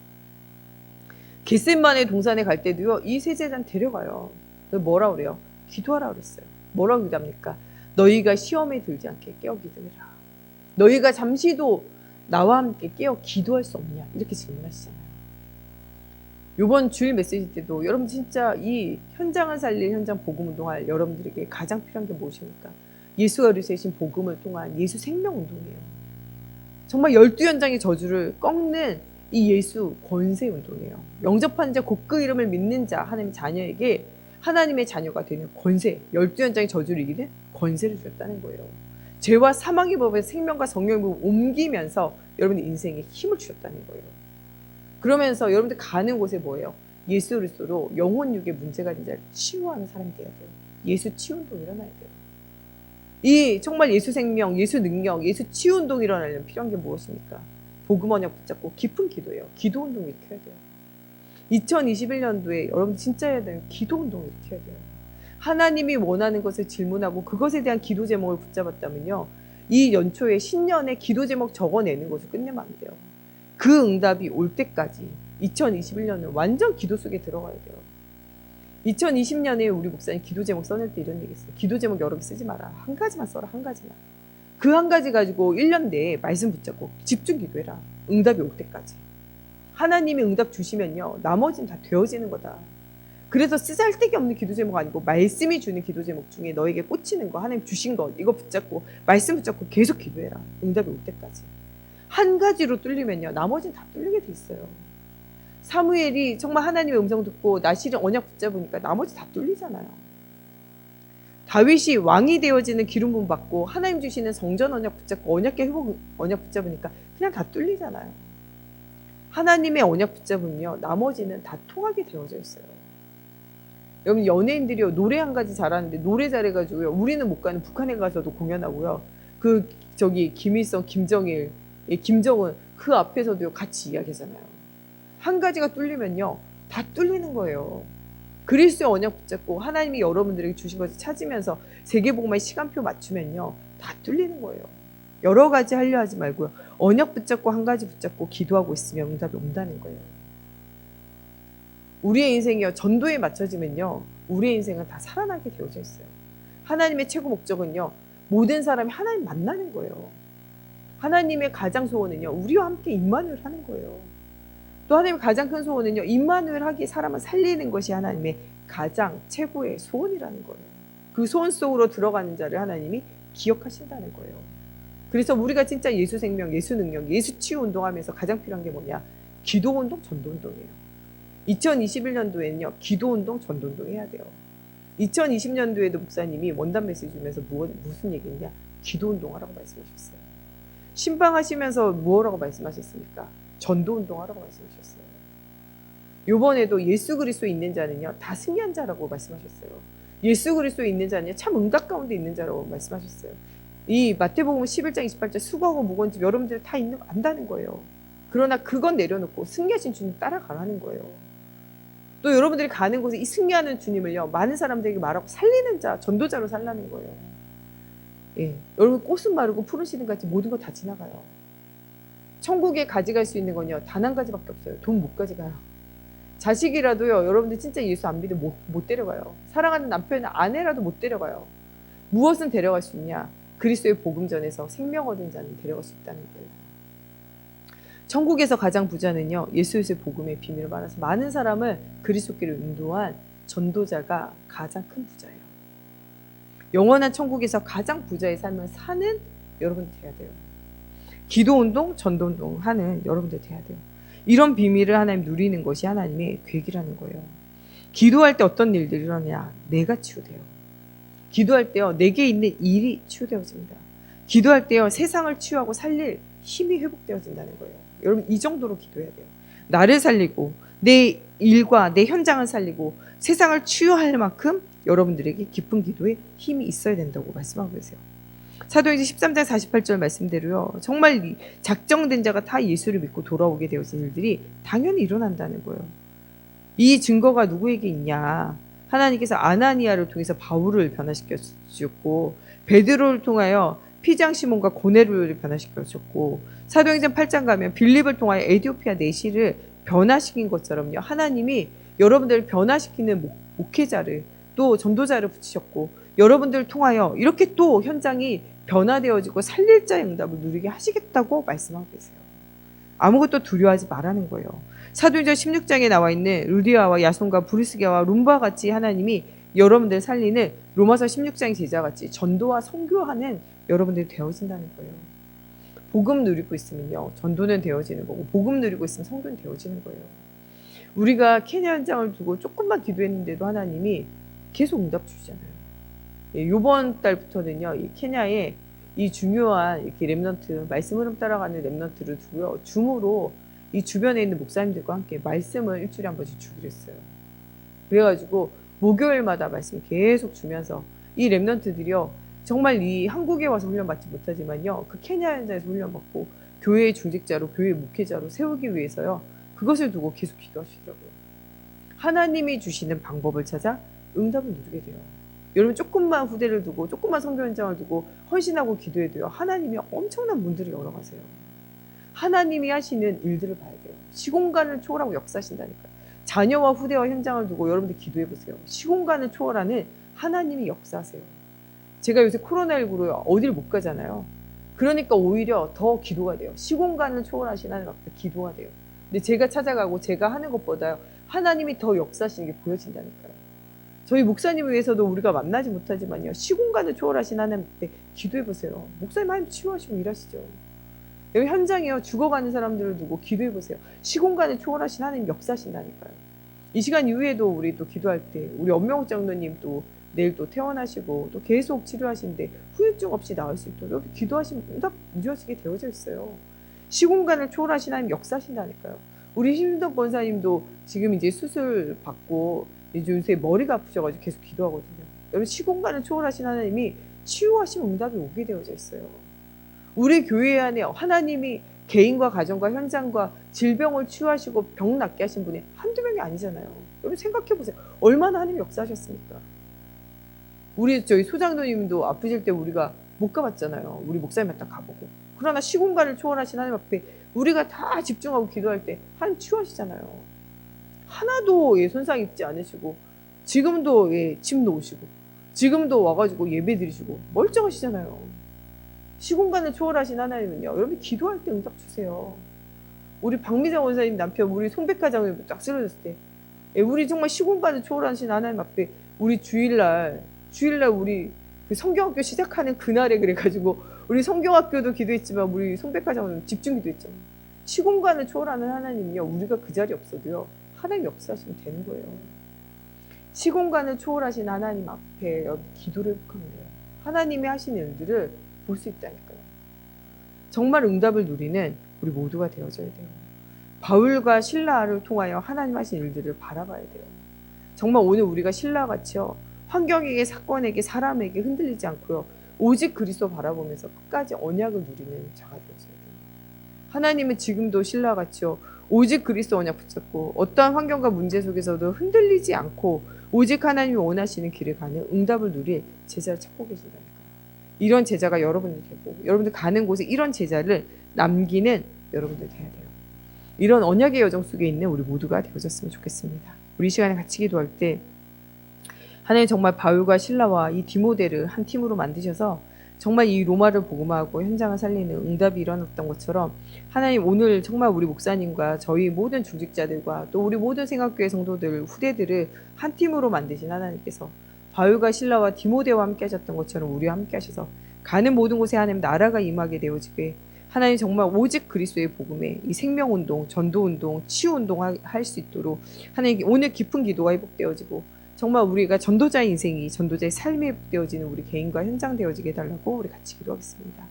겟셋만의 동산에 갈 때도요, 이 세 제자는 데려가요. 뭐라 그래요? 기도하라 그랬어요. 뭐라고 기도합니까? 너희가 시험에 들지 않게 깨어 기도해라. 너희가 잠시도 나와 함께 깨어 기도할 수 없냐? 이렇게 질문하시잖아요. 이번 주일 메시지 때도 여러분 진짜 이 현장을 살릴 현장 복음 운동할 여러분들에게 가장 필요한 게 무엇입니까? 예수가 이루신 복음을 통한 예수 생명 운동이에요. 정말 12현장의 저주를 꺾는 이 예수 권세 운동이에요. 영접하는 자, 곧 그 이름을 믿는 자, 하나님의 자녀에게 하나님의 자녀가 되는 권세, 12현장의 저주를 이기는 권세를 주셨다는 거예요. 죄와 사망의 법에 생명과 성령의 법을 옮기면서 여러분의 인생에 힘을 주셨다는 거예요. 그러면서 여러분들 가는 곳에 뭐예요? 예수 그리스도로 영혼 육에 문제가 있는 자를 치유하는 사람이 돼야 돼요. 예수 치유 운동이 일어나야 돼요. 이 정말 예수 생명, 예수 능력, 예수 치유 운동이 일어나려면 필요한 게 무엇입니까? 복음 언약 붙잡고 깊은 기도예요. 기도 운동 일으켜야 돼요. 2021년도에 여러분 진짜 해야 되는 기도 운동을 일으켜야 돼요. 하나님이 원하는 것을 질문하고 그것에 대한 기도 제목을 붙잡았다면요, 이 연초에 신년에 기도 제목 적어내는 것을 끝내면 안 돼요. 그 응답이 올 때까지 2021년은 완전 기도 속에 들어가야 돼요. 2020년에 우리 목사님 기도 제목 써낼 때 이런 얘기 했어요. 기도 제목 여러 개 쓰지 마라. 한 가지만 써라. 한 가지만. 그 한 가지 가지고 1년 내에 말씀 붙잡고 집중 기도해라. 응답이 올 때까지. 하나님이 응답 주시면요, 나머지는 다 되어지는 거다. 그래서 쓰잘데기 없는 기도 제목 아니고 말씀이 주는 기도 제목 중에 너에게 꽂히는 거, 하나님 주신 것, 이거 붙잡고 말씀 붙잡고 계속 기도해라. 응답이 올 때까지. 한 가지로 뚫리면요, 나머지는 다 뚫리게 돼 있어요. 사무엘이 정말 하나님의 음성 듣고 나실은 언약 붙잡으니까 나머지 다 뚫리잖아요. 다윗이 왕이 되어지는 기름 부음 받고 하나님 주시는 성전 언약 붙잡고 언약궤 회복 언약 붙잡으니까 그냥 다 뚫리잖아요. 하나님의 언약 붙잡으면요, 나머지는 다 통하게 되어져 있어요. 여러분, 연예인들이요, 노래 한 가지 잘하는데 노래 잘해가지고요, 우리는 못 가는 북한에 가서도 공연하고요, 김일성, 김정일, 김정은 그 앞에서도요 같이 이야기하잖아요. 한 가지가 뚫리면요 다 뚫리는 거예요. 그리스도의 언약 붙잡고 하나님이 여러분들에게 주신 것을 찾으면서 세계복음화의 시간표 맞추면요 다 뚫리는 거예요. 여러 가지 하려 하지 말고요, 언약 붙잡고 한 가지 붙잡고 기도하고 있으면 응답이 온다는 거예요. 우리의 인생이요, 전도에 맞춰지면요 우리의 인생은 다 살아나게 되어져 있어요. 하나님의 최고 목적은요, 모든 사람이 하나님 만나는 거예요. 하나님의 가장 소원은요, 우리와 함께 임마누엘 하는 거예요. 또 하나님의 가장 큰 소원은요, 임마누엘 하기, 사람을 살리는 것이 하나님의 가장 최고의 소원이라는 거예요. 그 소원 속으로 들어가는 자를 하나님이 기억하신다는 거예요. 그래서 우리가 진짜 예수 생명, 예수 능력, 예수 치유 운동하면서 가장 필요한 게 뭐냐? 기도 운동, 전도 운동이에요. 2021년도에는요, 기도 운동, 전도 운동 해야 돼요. 2020년도에도 목사님이 원단 메시지 주면서 무슨 얘기했냐? 기도 운동하라고 말씀하셨어요. 신방하시면서 무엇라고 말씀하셨습니까? 전도 운동하라고 말씀하셨어요. 이번에도 예수 그리스도에 있는 자는요, 다 승리한 자라고 말씀하셨어요. 예수 그리스도에 있는 자는요, 참 응답 가운데 있는 자라고 말씀하셨어요. 이 마태복음 11장 28절 수고하고 무거운 짐 여러분들 다 있는 거 안다는 거예요. 그러나 그건 내려놓고 승리하신 주님 따라가라는 거예요. 또 여러분들이 가는 곳에 이 승리하는 주님을요, 많은 사람들에게 말하고 살리는 자, 전도자로 살라는 거예요. 예, 여러분, 꽃은 마르고 푸른 씨는 같이 모든 거 다 지나가요. 천국에 가져갈 수 있는 건요, 단 한 가지밖에 없어요. 돈 못 가져가요. 자식이라도요, 여러분들 진짜 예수 안 믿으면 못 데려가요. 사랑하는 남편이나 아내라도 못 데려가요. 무엇은 데려갈 수 있냐? 그리스도의 복음 전에서 생명 얻은 자는 데려갈 수 있다는 거예요. 천국에서 가장 부자는요, 예수의 복음의 비밀을 말해서 많은 사람을 그리스도께로 인도한 전도자가 가장 큰 부자예요. 영원한 천국에서 가장 부자의 삶을 사는 여러분들 돼야 돼요. 기도운동, 전도운동 하는 여러분들 돼야 돼요. 이런 비밀을 하나님 누리는 것이 하나님의 계획이라는 거예요. 기도할 때 어떤 일들이 일어나냐? 내가 치유돼요. 기도할 때요, 내게 있는 일이 치유되어집니다. 기도할 때요, 세상을 치유하고 살릴 힘이 회복되어진다는 거예요. 여러분, 이 정도로 기도해야 돼요. 나를 살리고 내 일과 내 현장을 살리고 세상을 치유할 만큼 여러분들에게 깊은 기도에 힘이 있어야 된다고 말씀하고 계세요. 사도행전 13장 48절 말씀대로요, 정말 작정된 자가 다 예수를 믿고 돌아오게 되어진 일들이 당연히 일어난다는 거예요. 이 증거가 누구에게 있냐? 하나님께서 아나니아를 통해서 바울을 변화시켜 주셨고, 베드로를 통하여 피장 시몬과 고넬료를 변화시켜 주셨고, 사도행전 8장 가면 빌립을 통하여 에디오피아 내시를 변화시킨 것처럼요. 하나님이 여러분들을 변화시키는 목회자를 또 전도자를 붙이셨고 여러분들을 통하여 이렇게 또 현장이 변화되어지고 살릴 자의 응답을 누리게 하시겠다고 말씀하고 계세요. 아무것도 두려워하지 말라는 거예요. 사도행전 16장에 나와 있는 루디아와 야손과 브리스게와 룸바와 같이 하나님이 여러분들 살리는 로마서 16장 제자같이 전도와 선교하는 여러분들이 되어진다는 거예요. 복음 누리고 있으면요, 전도는 되어지는 거고 복음 누리고 있으면 선교는 되어지는 거예요. 우리가 케냐 현장을 두고 조금만 기도했는데도 하나님이 계속 응답 주시잖아요. 이번 달부터는요, 이 케냐에 이 중요한 이렇게 렘넌트, 말씀 흐름 따라가는 렘넌트를 두고요, 줌으로 이 주변에 있는 목사님들과 함께 말씀을 일주일에 한 번씩 주기로 했어요. 그래가지고 목요일마다 말씀 계속 주면서 이 렘넌트들이요, 정말 이 한국에 와서 훈련받지 못하지만요, 그 케냐 현장에서 훈련받고 교회의 중직자로, 교회의 목회자로 세우기 위해서요, 그것을 두고 계속 기도하시더라고요. 하나님이 주시는 방법을 찾아 응답을 누리게 돼요. 여러분 조금만 후대를 두고 조금만 선교 현장을 두고 헌신하고 기도해도요, 하나님이 엄청난 문들을 열어가세요. 하나님이 하시는 일들을 봐야 돼요. 시공간을 초월하고 역사하신다니까요. 자녀와 후대와 현장을 두고 여러분들 기도해보세요. 시공간을 초월하는 하나님이 역사하세요. 제가 요새 코로나19로 어딜 못 가잖아요. 그러니까 오히려 더 기도가 돼요. 시공간을 초월하신 하나님 앞에 기도가 돼요. 근데 제가 찾아가고 제가 하는 것보다요, 하나님이 더 역사하시는 게 보여진다니까요. 저희 목사님을 위해서도 우리가 만나지 못하지만요, 시공간을 초월하신 하나님 앞에 기도해보세요. 목사님 하나님 치유하시고 일하시죠. 여기 현장에요, 죽어가는 사람들을 두고 기도해보세요. 시공간을 초월하신 하나님 역사하신다니까요. 이 시간 이후에도 우리 또 기도할 때 우리 엄명욱 장로님 또 내일 또 퇴원하시고 또 계속 치료하시는데 후유증 없이 나을 수 있도록 여기 기도하시면 응답 이루어지게 되어져 있어요. 시공간을 초월하신 하나님 역사하신다니까요. 우리 심덕 권사님도 지금 이제 수술 받고 이제 요새 머리가 아프셔가지고 계속 기도하거든요. 여러분 시공간을 초월하신 하나님이 치유하시면 응답이 오게 되어져 있어요. 우리 교회 안에 하나님이 개인과 가정과 현장과 질병을 치유하시고 병 낫게 하신 분이 한두 명이 아니잖아요. 여러분 생각해보세요. 얼마나 하나님이 역사하셨습니까? 우리 저희 소장로님도 아프실 때 우리가 못 가봤잖아요. 우리 목사님한테 딱 가보고. 그러나 시공간을 초월하신 하나님 앞에 우리가 다 집중하고 기도할 때 하나님 치유하시잖아요. 하나도 손상 입지 않으시고 지금도 침 놓으시고 지금도 와가지고 예배 드리시고 멀쩡하시잖아요. 시공간을 초월하신 하나님은요, 여러분 기도할 때 응답 주세요. 우리 박미정 원사님 남편 우리 송백화 장로님 딱 쓰러졌을 때 우리 정말 시공간을 초월하신 하나님 앞에 우리 주일날 우리 그 성경학교 시작하는 그날에 그래가지고 우리 성경학교도 기도했지만 우리 송백화 장로님 집중 기도했잖아요. 시공간을 초월하는 하나님은요, 우리가 그 자리에 없어도요, 하나님 역사하시면 되는 거예요. 시공간을 초월하신 하나님 앞에 기도를 회복하면 돼요. 하나님이 하시는 일들을 볼 수 있다니까요. 정말 응답을 누리는 우리 모두가 되어져야 돼요. 바울과 실라를 통하여 하나님 하신 일들을 바라봐야 돼요. 정말 오늘 우리가 실라같이요, 환경에게, 사건에게, 사람에게 흔들리지 않고요, 오직 그리스도 바라보면서 끝까지 언약을 누리는 자가 되어져야 돼요. 하나님은 지금도 실라같이요, 오직 그리스도 언약 붙잡고 어떠한 환경과 문제 속에서도 흔들리지 않고 오직 하나님이 원하시는 길을 가는 응답을 누릴 제자를 찾고 계신다니까요. 이런 제자가 여러분들 되고 여러분들 가는 곳에 이런 제자를 남기는 여러분들 돼야 돼요. 이런 언약의 여정 속에 있는 우리 모두가 되어졌으면 좋겠습니다. 우리 시간에 같이 기도할 때 하나님 정말 바울과 실라와 이 디모데를 한 팀으로 만드셔서 정말 이 로마를 복음화하고 현장을 살리는 응답이 일어났던 것처럼 하나님 오늘 정말 우리 목사님과 저희 모든 중직자들과 또 우리 모든 생각교회 성도들 후대들을 한 팀으로 만드신 하나님께서 바울과 실라와 디모데와 함께 하셨던 것처럼 우리와 함께 하셔서 가는 모든 곳에 하나님 나라가 임하게 되어지게 하나님 정말 오직 그리스도의 복음에 이 생명운동, 전도운동, 치유운동 할 수 있도록 하나님 오늘 깊은 기도가 회복되어지고 정말 우리가 전도자의 인생이 전도자의 삶이 회복되어지는 우리 개인과 현장 되어지게 해달라고 우리 같이 기도하겠습니다.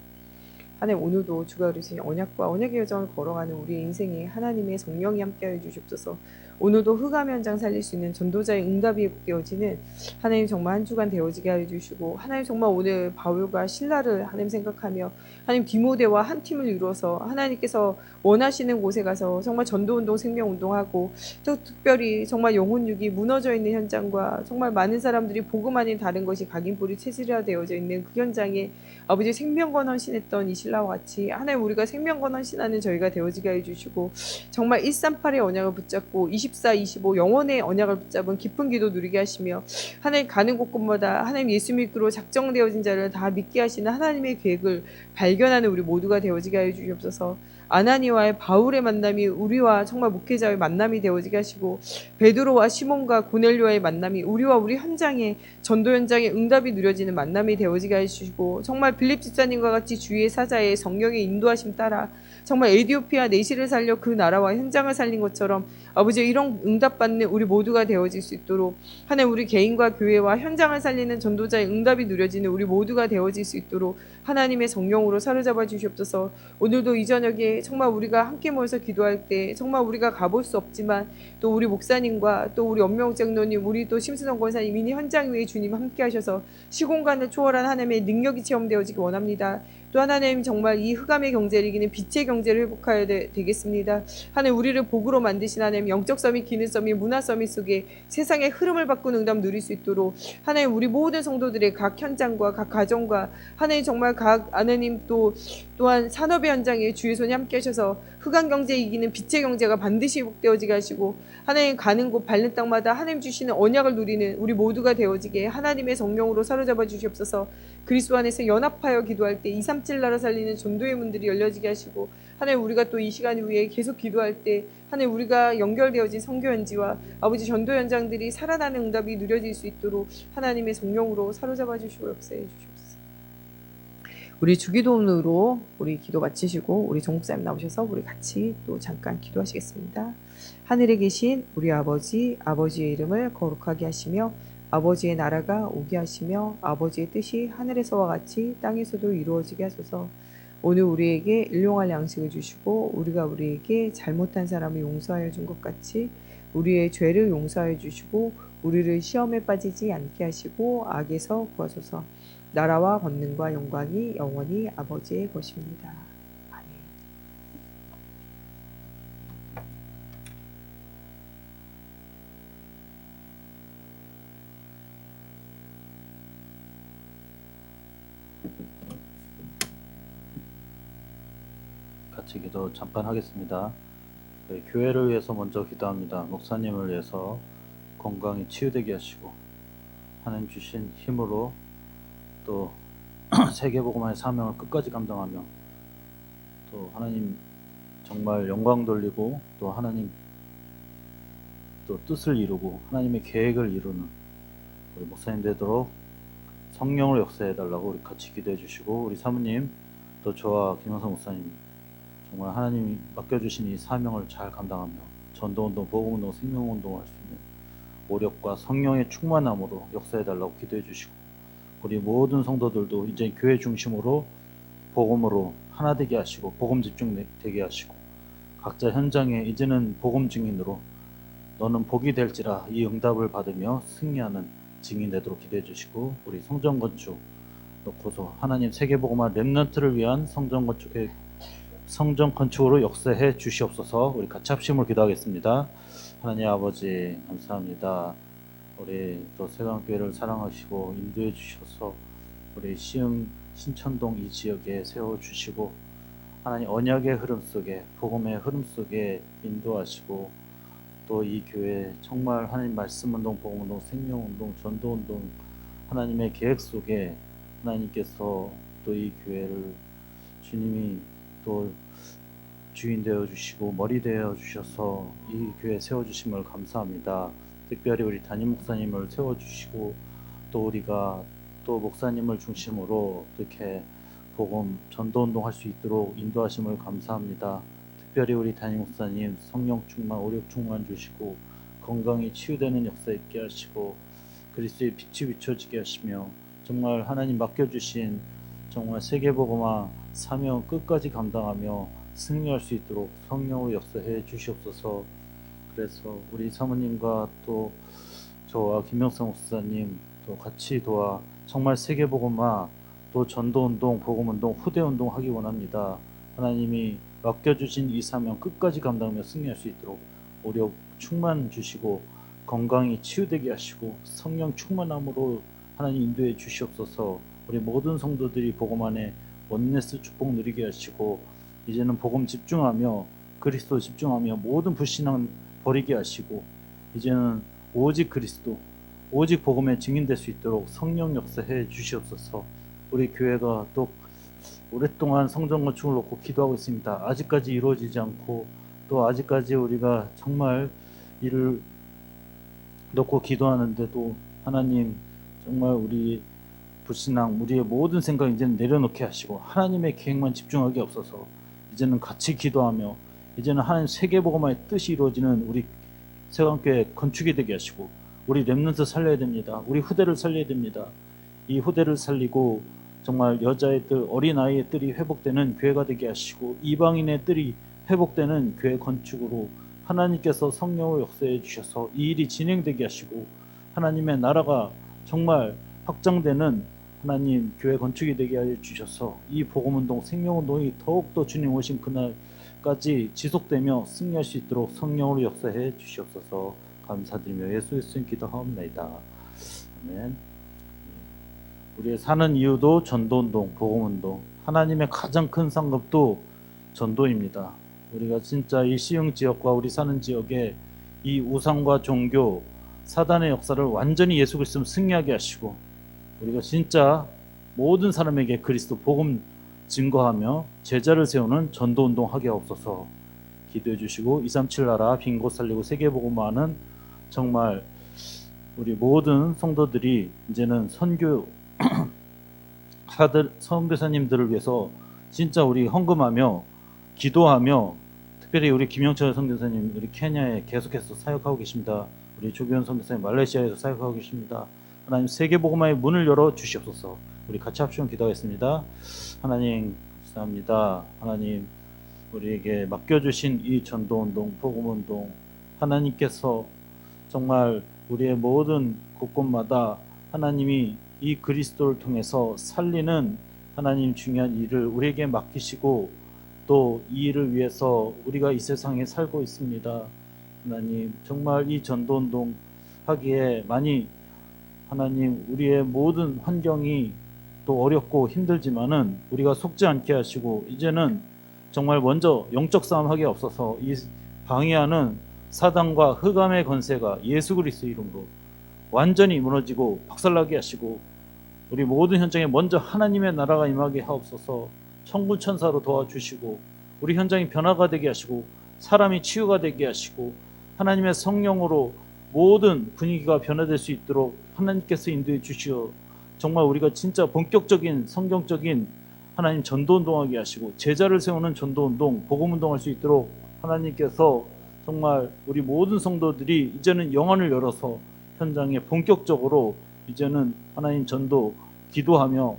하나님 오늘도 주가 이루신 언약과 언약의 여정을 걸어가는 우리 인생에 하나님의 성령이 함께하여 주시옵소서. 오늘도 흑암 현장 살릴 수 있는 전도자의 응답이 회복되어지는 하나님 정말 한 주간 되어지게 하여 주시고 하나님 정말 오늘 바울과 실라를 하나님 생각하며 하나님 디모데와 한 팀을 이루어서 하나님께서 원하시는 곳에 가서 정말 전도운동 생명운동하고 또 특별히 정말 영혼육이 무너져 있는 현장과 정말 많은 사람들이 복음 아닌 다른 것이 각인뿌리 체질화 되어져 있는 그 현장에 아버지 생명권 헌신했던 이 신라 프리실라와 같이 하나님 우리가 생명과 헌신하는 저희가 되어지게 해주시고 정말 138의 언약을 붙잡고 24, 25 영원의 언약을 붙잡은 깊은 기도 누리게 하시며 하나님 가는 곳곳마다 하나님 예수 믿기로 작정되어진 자를 다 믿게 하시는 하나님의 계획을 발견하는 우리 모두가 되어지게 하여 주시옵소서. 아나니와의 바울의 만남이 우리와 정말 목회자의 만남이 되어지게 하시고 베드로와 시몬과 고넬료와의 만남이 우리와 우리 현장에 전도 현장에 응답이 누려지는 만남이 되어지게 해주시고 정말 빌립 집사님과 같이 주위의 사자의 성령의 인도하심 따라 정말 에디오피아 내시를 살려 그 나라와 현장을 살린 것처럼 아버지 이런 응답받는 우리 모두가 되어질 수 있도록 하나님 우리 개인과 교회와 현장을 살리는 전도자의 응답이 누려지는 우리 모두가 되어질 수 있도록 하나님의 성령으로 사로잡아 주시옵소서. 오늘도 이 저녁에 정말 우리가 함께 모여서 기도할 때 정말 우리가 가볼 수 없지만 또 우리 목사님과 또 우리 엄명 장로님 우리 또 심수성 권사님 이니 현장 위에 주님 함께 하셔서 시공간을 초월한 하나님의 능력이 체험되어지기 원합니다. 또 하나님 정말 이 흑암의 경제를 이기는 빛의 경제를 회복하여야 되겠습니다. 하나님 우리를 복으로 만드신 하나님 영적 서밋, 기능 서밋, 문화 서밋 속에 세상의 흐름을 바꾸는 응답 누릴 수 있도록 하나님 우리 모든 성도들의 각 현장과 각 가정과 하나님 정말 각 하나님 또한 산업의 현장에 주의 손이 함께 하셔서 흑암 경제 이기는 빛의 경제가 반드시 회복되어지게 하시고 하나님 가는 곳 밟는 땅마다 하나님 주시는 언약을 누리는 우리 모두가 되어지게 하나님의 성령으로 사로잡아 주시옵소서. 그리스도 안에서 연합하여 기도할 때 237 나라 살리는 전도의 문들이 열려지게 하시고 하나님 우리가 또 이 시간 위에 계속 기도할 때 하나님 우리가 연결되어진 선교 현지와 아버지 전도 현장들이 살아나는 응답이 누려질 수 있도록 하나님의 성령으로 사로잡아 주시고 역사해 주시옵소서. 우리 주기도문으로 우리 기도 마치시고 우리 정목사님 나오셔서 우리 같이 또 잠깐 기도하시겠습니다. 하늘에 계신 우리 아버지, 아버지의 이름을 거룩하게 하시며 아버지의 나라가 오게 하시며 아버지의 뜻이 하늘에서와 같이 땅에서도 이루어지게 하소서. 오늘 우리에게 일용할 양식을 주시고 우리가 우리에게 잘못한 사람을 용서하여 준 것 같이 우리의 죄를 용서하여 주시고 우리를 시험에 빠지지 않게 하시고 악에서 구하소서. 나라와 권능과 영광이 영원히 아버지의 것입니다. 아멘. 같이 기도 잠깐 하겠습니다. 교회를 위해서 먼저 기도합니다. 목사님을 위해서 건강이 치유되게 하시고 하나님 주신 힘으로 또 세계복음화의 사명을 끝까지 감당하며 또 하나님 정말 영광 돌리고 또 하나님 또 뜻을 이루고 하나님의 계획을 이루는 우리 목사님 되도록 성령을 역사해 달라고 우리 같이 기도해 주시고 우리 사모님 또 저와 김영선 목사님 정말 하나님이 맡겨주신 이 사명을 잘 감당하며 전도운동, 복음운동, 생명운동을 할 수 있는 오력과 성령의 충만함으로 역사해 달라고 기도해 주시고 우리 모든 성도들도 이제 교회 중심으로 복음으로 하나 되게 하시고 복음 집중되게 하시고 각자 현장에 이제는 복음 증인으로 너는 복이 될지라 이 응답을 받으며 승리하는 증인 되도록 기도해 주시고 우리 성전 건축 놓고서 하나님 세계복음화 렘넌트를 위한 성전 건축으로 역사해 주시옵소서. 우리 같이 합심으로 기도하겠습니다. 하나님 아버지 감사합니다. 우리 또 세강교회를 사랑하시고 인도해 주셔서 우리 시흥 신천동 이 지역에 세워주시고 하나님 언약의 흐름 속에 복음의 흐름 속에 인도하시고 또 이 교회 정말 하나님 말씀운동, 복음운동, 생명운동, 전도운동 하나님의 계획 속에 하나님께서 또 이 교회를 주님이 또 주인 되어 주시고 머리 되어 주셔서 이 교회 세워주심을 감사합니다. 특별히 우리 담임 목사님을 세워주시고 또 우리가 또 목사님을 중심으로 이렇게 복음 전도운동 할 수 있도록 인도하심을 감사합니다. 특별히 우리 담임 목사님 성령 충만, 오력 충만 주시고 건강이 치유되는 역사 있게 하시고 그리스도의 빛이 비춰지게 하시며 정말 하나님 맡겨주신 정말 세계복음화 사명 끝까지 감당하며 승리할 수 있도록 성령으로 역사해 주시옵소서. 그래서 우리 사모님과 또 저와 김명성 목사님 또 같이 도와 정말 세계복음화 또 전도운동, 복음운동, 후대운동 하기 원합니다. 하나님이 맡겨주신 이 사명 끝까지 감당하며 승리할 수 있도록 오력 충만 주시고 건강이 치유되게 하시고 성령 충만함으로 하나님 인도해 주시옵소서. 우리 모든 성도들이 복음 안에 원네스 축복 누리게 하시고 이제는 복음 집중하며 그리스도 집중하며 모든 불신앙 버리게 하시고 이제는 오직 그리스도 오직 복음에 증인될 수 있도록 성령 역사해 주시옵소서. 우리 교회가 또 오랫동안 성전 건축을 놓고 기도하고 있습니다. 아직까지 이루어지지 않고 또 아직까지 우리가 정말 이를 놓고 기도하는데도 하나님 정말 우리 불신앙 우리의 모든 생각 이제는 내려놓게 하시고 하나님의 계획만 집중하게 없어서 이제는 같이 기도하며 이제는 하나님 세계복음화의 뜻이 이루어지는 우리 세관교회 건축이 되게 하시고 우리 렘넌트 살려야 됩니다. 우리 후대를 살려야 됩니다. 이 후대를 살리고 정말 여자의 뜰, 어린아이의 뜰이 회복되는 교회가 되게 하시고 이방인의 뜰이 회복되는 교회 건축으로 하나님께서 성령을 역사해 주셔서 이 일이 진행되게 하시고 하나님의 나라가 정말 확장되는 하나님 교회 건축이 되게 해 주셔서 이 복음운동, 생명운동이 더욱더 주님 오신 그날까지 지속되며 승리할 수 있도록 성령으로 역사해 주시옵소서. 감사드리며 예수 그리스도의 기도하옵나이다. 아멘. 우리의 사는 이유도 전도운동, 복음운동. 하나님의 가장 큰 상급도 전도입니다. 우리가 진짜 이 시흥 지역과 우리 사는 지역에 이 우상과 종교, 사단의 역사를 완전히 예수 그리스도 승리하게 하시고 우리가 진짜 모든 사람에게 그리스도 복음 증거하며 제자를 세우는 전도운동 하게 없어서 기도해 주시고 237 나라 빈 곳 살리고 세계복음화하는 정말 우리 모든 성도들이 이제는 선교 선교사님들을 위해서 진짜 우리 헌금하며 기도하며 특별히 우리 김영철 선교사님 우리 케냐에 계속해서 사역하고 계십니다. 우리 조기현 선교사님 말레이시아에서 사역하고 계십니다. 하나님 세계복음화의 문을 열어 주시옵소서. 우리 같이 합시면 기도하겠습니다. 하나님 감사합니다. 하나님 우리에게 맡겨주신 이 전도운동, 복음운동 하나님께서 정말 우리의 모든 곳곳마다 하나님이 이 그리스도를 통해서 살리는 하나님 중요한 일을 우리에게 맡기시고 또 이 일을 위해서 우리가 이 세상에 살고 있습니다. 하나님 정말 이 전도운동 하기에 많이 하나님 우리의 모든 환경이 또 어렵고 힘들지만은 우리가 속지 않게 하시고 이제는 정말 먼저 영적 싸움 하기에 없어서 이 방해하는 사단과 흑암의 권세가 예수 그리스도 이름으로 완전히 무너지고 박살나게 하시고 우리 모든 현장에 먼저 하나님의 나라가 임하게 하옵소서. 천군 천사로 도와주시고 우리 현장이 변화가 되게 하시고 사람이 치유가 되게 하시고 하나님의 성령으로 모든 분위기가 변화될 수 있도록 하나님께서 인도해 주시어 정말 우리가 진짜 본격적인 성경적인 하나님 전도운동하게 하시고 제자를 세우는 전도운동, 복음운동할 수 있도록 하나님께서 정말 우리 모든 성도들이 이제는 영안을 열어서 현장에 본격적으로 이제는 하나님 전도 기도하며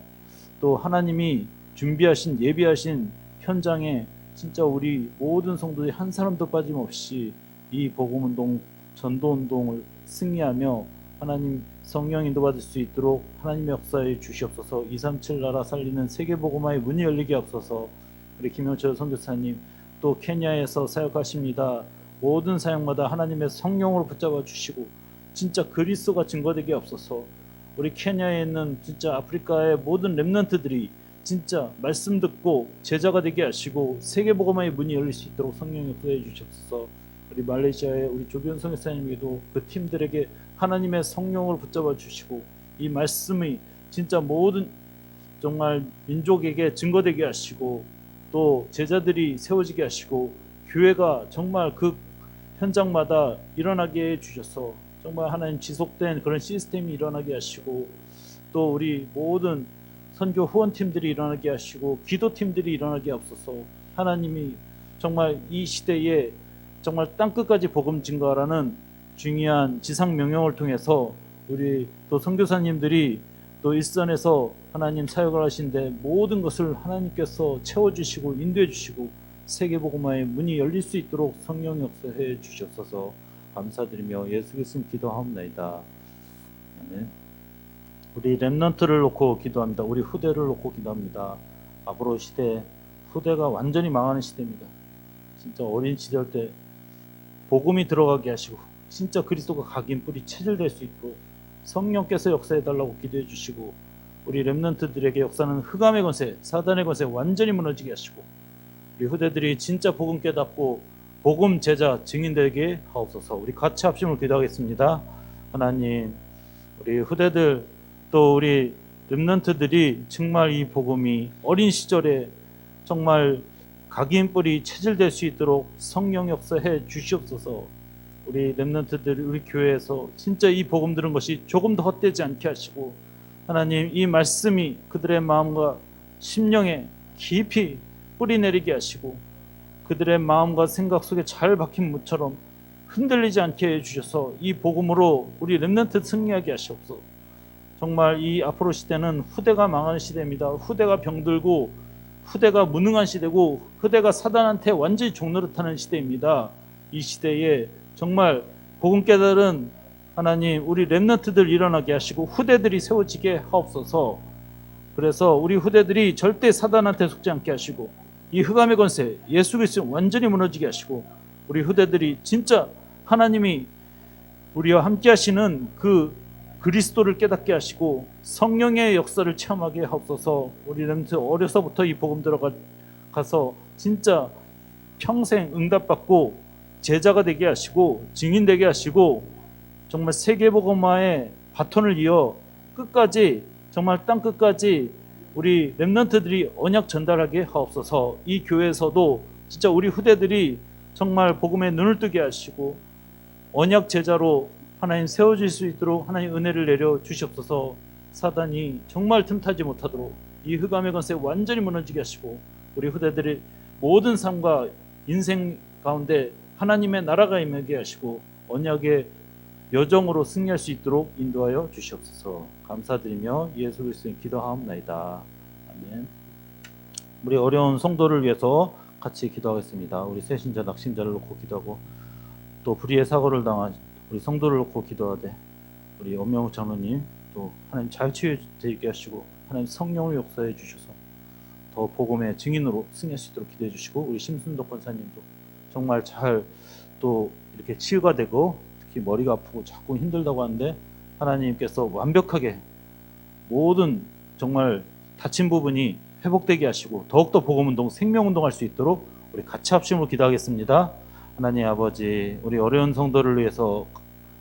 또 하나님이 준비하신 예비하신 현장에 진짜 우리 모든 성도들이 한 사람도 빠짐없이 이 복음운동 전도운동을 승리하며 하나님 성령 인도받을 수 있도록 하나님의 역사에 주시옵소서. 237 나라 살리는 세계복음화의 문이 열리게 하옵소서. 우리 김영철 선교사님 또 케냐에서 사역하십니다. 모든 사역마다 하나님의 성령으로 붙잡아 주시고 진짜 그리스도가 증거되게 하옵소서. 우리 케냐에 있는 진짜 아프리카의 모든 렘넌트들이 진짜 말씀 듣고 제자가 되게 하시고 세계복음화의 문이 열릴 수 있도록 성령 역사해 주시옵소서. 우리 말레이시아의 우리 조비온 선교사님에게도 그 팀들에게 하나님의 성령을 붙잡아 주시고 이 말씀이 진짜 모든 정말 민족에게 증거되게 하시고 또 제자들이 세워지게 하시고 교회가 정말 그 현장마다 일어나게 해 주셔서 정말 하나님 지속된 그런 시스템이 일어나게 하시고 또 우리 모든 선교 후원팀들이 일어나게 하시고 기도팀들이 일어나게 하옵소서. 하나님이 정말 이 시대에 정말 땅끝까지 복음 증거하라는 중요한 지상 명령을 통해서 우리 또 선교사님들이 또 일선에서 하나님 사역을 하신데 모든 것을 하나님께서 채워주시고 인도해 주시고 세계복음화의 문이 열릴 수 있도록 성령 역사해 주시옵소서. 감사드리며 예수 그리스도 기도하옵나이다. 아멘. 우리 렘넌트를 놓고 기도합니다. 우리 후대를 놓고 기도합니다. 앞으로 시대 후대가 완전히 망하는 시대입니다. 진짜 어린 시절 때 복음이 들어가게 하시고 진짜 그리스도가 각인 뿌리 체질될 수 있도록 성령께서 역사해 달라고 기도해 주시고 우리 렘넌트들에게 역사는 흑암의 권세, 사단의 권세 완전히 무너지게 하시고 우리 후대들이 진짜 복음 깨닫고 복음 제자 증인되게 하옵소서. 우리 같이 합심을 기도하겠습니다. 하나님, 우리 후대들 또 우리 렘넌트들이 정말 이 복음이 어린 시절에 정말 각인 뿌리 체질될 수 있도록 성령 역사해 주시옵소서. 우리 렘넌트들 우리 교회에서 진짜 이 복음 들은 것이 조금 더 헛되지 않게 하시고 하나님 이 말씀이 그들의 마음과 심령에 깊이 뿌리 내리게 하시고 그들의 마음과 생각 속에 잘 박힌 무처럼 흔들리지 않게 해주셔서 이 복음으로 우리 렘넌트 승리하게 하시옵소서. 정말 이 앞으로 시대는 후대가 망하는 시대입니다. 후대가 병들고 후대가 무능한 시대고 후대가 사단한테 완전히 종노릇하는 시대입니다. 이 시대에 정말 복음 깨달은 하나님 우리 렘넌트들 일어나게 하시고 후대들이 세워지게 하옵소서. 그래서 우리 후대들이 절대 사단한테 속지 않게 하시고 이 흑암의 권세 예수 그리스도 완전히 무너지게 하시고 우리 후대들이 진짜 하나님이 우리와 함께 하시는 그 그리스도를 깨닫게 하시고 성령의 역사를 체험하게 하옵소서. 우리 렘넌트 어려서부터 이 복음 들어가서 진짜 평생 응답받고 제자가 되게 하시고 증인되게 하시고 정말 세계복음화의 바톤을 이어 끝까지 정말 땅 끝까지 우리 렘넌트들이 언약 전달하게 하옵소서. 이 교회에서도 진짜 우리 후대들이 정말 복음에 눈을 뜨게 하시고 언약 제자로 하나님 세워질 수 있도록 하나님 은혜를 내려 주시옵소서. 사단이 정말 틈타지 못하도록 이 흑암의 권세 완전히 무너지게 하시고 우리 후대들의 모든 삶과 인생 가운데 하나님의 나라가 임하게 하시고 언약의 여정으로 승리할 수 있도록 인도하여 주시옵소서. 감사드리며 예수 그리스도의 기도하옵나이다. 아멘. 우리 어려운 성도를 위해서 같이 기도하겠습니다. 우리 새신자 낙심자를 놓고 기도하고 또 불의의 사고를 당한 우리 성도를 놓고 기도하되 우리 엄명욱 장로님 또 하나님 잘 치유되게 하시고 하나님 성령을 역사해 주셔서 더 복음의 증인으로 승리할 수 있도록 기도해 주시고 우리 심순덕 권사님도 정말 잘 또 이렇게 치유가 되고 특히 머리가 아프고 자꾸 힘들다고 하는데 하나님께서 완벽하게 모든 정말 다친 부분이 회복되게 하시고 더욱더 복음운동 생명운동할 수 있도록 우리 같이 합심으로 기도하겠습니다. 하나님 아버지 우리 어려운 성도를 위해서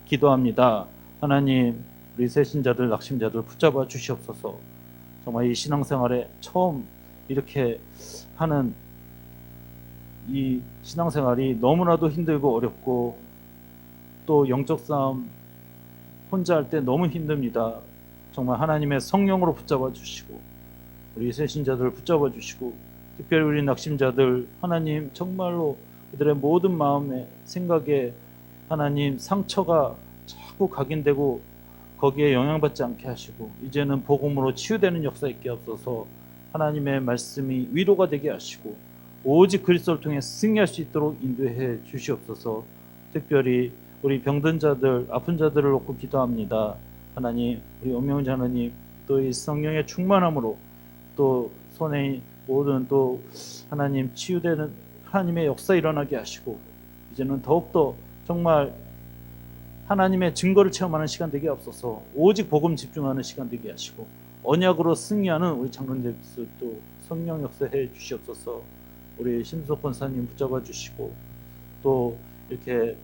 기도합니다. 하나님 우리 새신자들 낙심자들 붙잡아 주시옵소서. 정말 이 신앙생활에 처음 이렇게 하는 이 신앙생활이 너무나도 힘들고 어렵고 또 영적 싸움 혼자 할 때 너무 힘듭니다. 정말 하나님의 성령으로 붙잡아 주시고 우리 새신자들 붙잡아 주시고 특별히 우리 낙심자들 하나님 정말로 그들의 모든 마음에 생각에 하나님 상처가 자꾸 각인되고 거기에 영향받지 않게 하시고 이제는 복음으로 치유되는 역사 있게 하옵소서. 하나님의 말씀이 위로가 되게 하시고 오직 그리스도를 통해 승리할 수 있도록 인도해 주시옵소서. 특별히 우리 병든 자들 아픈 자들을 놓고 기도합니다. 하나님 우리 엄명훈 장로님 또 이 성령의 충만함으로 또 손에 모든 또 하나님 치유되는 하나님의 역사 일어나게 하시고 이제는 더욱더 정말 하나님의 증거를 체험하는 시간 되게 하옵소서. 오직 복음 집중하는 시간 되게 하시고 언약으로 승리하는 우리 장로님들도 성령 역사해 주시옵소서. 우리 심석 권사님 붙잡아 주시고 또 이렇게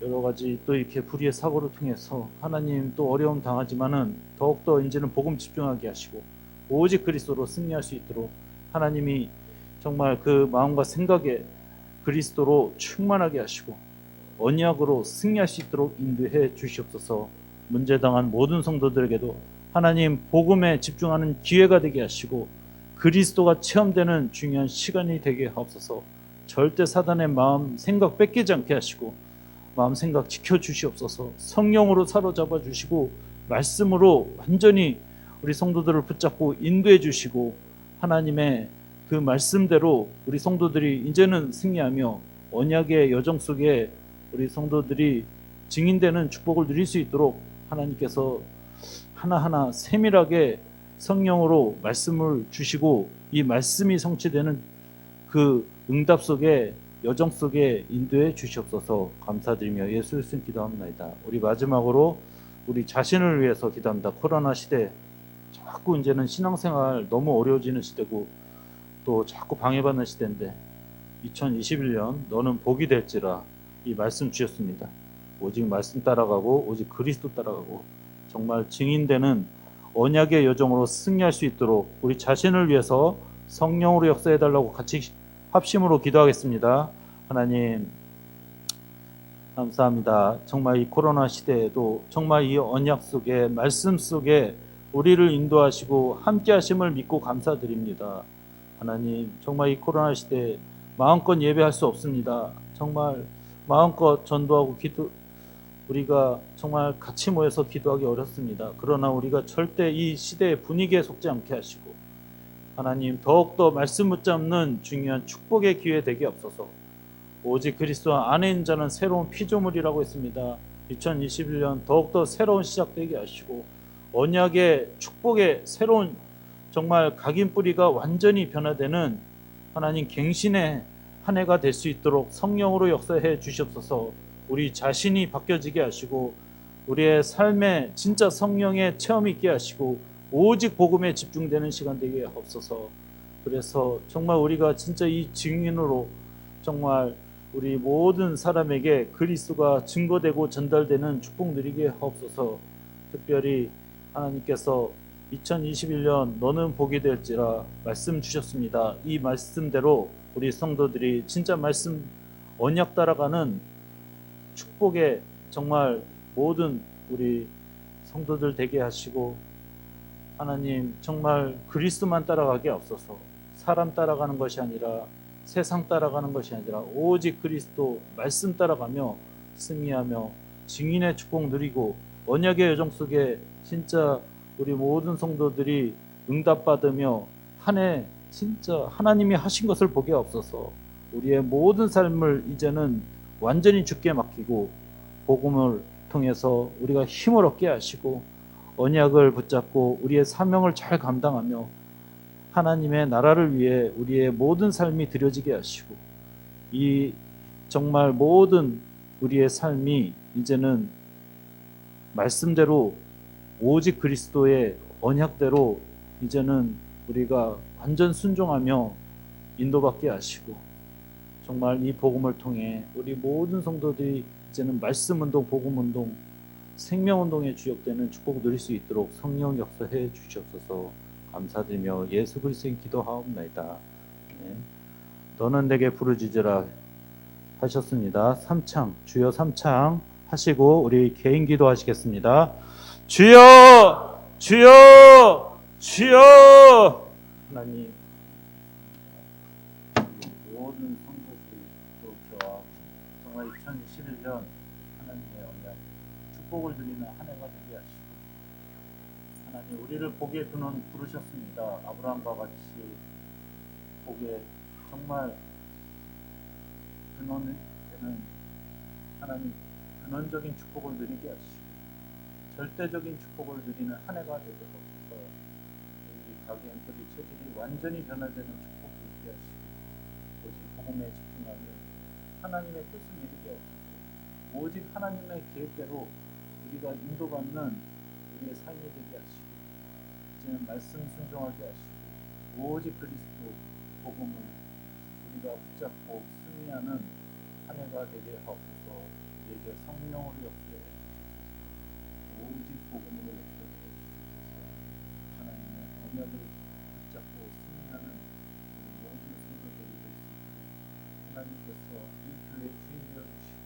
여러 가지 또 이렇게 불의의 사고를 통해서 하나님 또 어려움 당하지만은 더욱더 이제는 복음 집중하게 하시고 오직 그리스도로 승리할 수 있도록 하나님이 정말 그 마음과 생각에 그리스도로 충만하게 하시고 언약으로 승리할 수 있도록 인도해 주시옵소서. 문제당한 모든 성도들에게도 하나님 복음에 집중하는 기회가 되게 하시고 그리스도가 체험되는 중요한 시간이 되게 하옵소서. 절대 사단의 마음 생각 뺏기지 않게 하시고 마음 생각 지켜주시옵소서. 성령으로 사로잡아 주시고 말씀으로 완전히 우리 성도들을 붙잡고 인도해 주시고 하나님의 그 말씀대로 우리 성도들이 이제는 승리하며 언약의 여정 속에 우리 성도들이 증인되는 축복을 누릴 수 있도록 하나님께서 하나하나 세밀하게 성령으로 말씀을 주시고 이 말씀이 성취되는 그 응답 속에 여정 속에 인도해 주시옵소서. 감사드리며 예수 그리스도 기도합니다. 우리 마지막으로 우리 자신을 위해서 기도합니다. 코로나 시대 자꾸 이제는 신앙생활 너무 어려워지는 시대고 또 자꾸 방해받는 시대인데 2021년 너는 복이 될지라 이 말씀 주셨습니다. 오직 말씀 따라가고 오직 그리스도 따라가고 정말 증인되는 언약의 여정으로 승리할 수 있도록 우리 자신을 위해서 성령으로 역사해 달라고 같이 합심으로 기도하겠습니다. 하나님 감사합니다. 정말 이 코로나 시대에도 정말 이 언약 속에 말씀 속에 우리를 인도하시고 함께 하심을 믿고 감사드립니다. 하나님 정말 이 코로나 시대에 마음껏 예배할 수 없습니다. 정말 마음껏 전도하고 우리가 정말 같이 모여서 기도하기 어렵습니다. 그러나 우리가 절대 이 시대의 분위기에 속지 않게 하시고 하나님 더욱더 말씀 붙잡는 중요한 축복의 기회 되게 없어서 오직 그리스도 안에 있는 자는 새로운 피조물이라고 했습니다. 2021년 더욱더 새로운 시작되게 하시고 언약의 축복의 새로운 정말 각인 뿌리가 완전히 변화되는 하나님 갱신의 한 해가 될 수 있도록 성령으로 역사해 주시옵소서. 우리 자신이 바뀌어지게 하시고 우리의 삶에 진짜 성령의 체험이 있게 하시고 오직 복음에 집중되는 시간 되게 하옵소서. 그래서 정말 우리가 진짜 이 증인으로 정말 우리 모든 사람에게 그리스도가 증거되고 전달되는 축복 누리게 하옵소서. 특별히 하나님께서 2021년 너는 복이 될지라 말씀 주셨습니다. 이 말씀대로 우리 성도들이 진짜 말씀 언약 따라가는 축복의 정말 모든 우리 성도들 되게 하시고 하나님 정말 그리스도만 따라가게 없어서 사람 따라가는 것이 아니라 세상 따라가는 것이 아니라 오직 그리스도 말씀 따라가며 승리하며 증인의 축복 누리고 언약의 여정 속에 진짜 우리 모든 성도들이 응답받으며 한 해 진짜 하나님이 하신 것을 보게 없어서 우리의 모든 삶을 이제는 완전히 주께 맡기고 복음을 통해서 우리가 힘을 얻게 하시고 언약을 붙잡고 우리의 사명을 잘 감당하며 하나님의 나라를 위해 우리의 모든 삶이 드려지게 하시고 이 정말 모든 우리의 삶이 이제는 말씀대로 오직 그리스도의 언약대로 이제는 우리가 완전 순종하며 인도받게 하시고 정말 이 복음을 통해 우리 모든 성도들이 이제는 말씀운동, 복음운동, 생명운동에 주역되는 축복을 누릴 수 있도록 성령 역사해 주시옵소서. 감사드리며 예수 그리스도의 기도하옵나이다. 네. 너는 내게 부르짖으라 하셨습니다. 3창 주여 3창 하시고 우리 개인 기도하시겠습니다. 주여 주여 주여. 하나님 모든 성도들 또 저와 정말 2021년 하나님의 언약 축복을 드리는 한 해가 되게 하시고 하나님 우리를 복의 근원 부르셨습니다. 아브라함과 같이 복의 정말 근원이 되는 하나님 근원적인 축복을 누리게 하시고 절대적인 축복을 누리는 한 해가 되게 하옵소서. 우리 가게인들이 체질이 완전히 변화되는 축복을 누리게 하시고 오직 복음에 집중하며 하나님의 뜻을 이루게 하옵소서. 오직 하나님의 계획대로 우리가 인도받는 우리의 삶이 되게 하시고 이제는 말씀 순종하게 하시고 오직 그리스도 복음을 우리가 붙잡고 승리하는 한 해가 되게 하옵소서. 우리에게 성령으로 역사해 주시옵소서. 오직 복음으로 역사해 주시옵소서. 하나님의 언약을 붙잡고 승리하는 우리 모든 성도들이 될 수 있도록 하나님께서 이 교회 주인 되어 주시고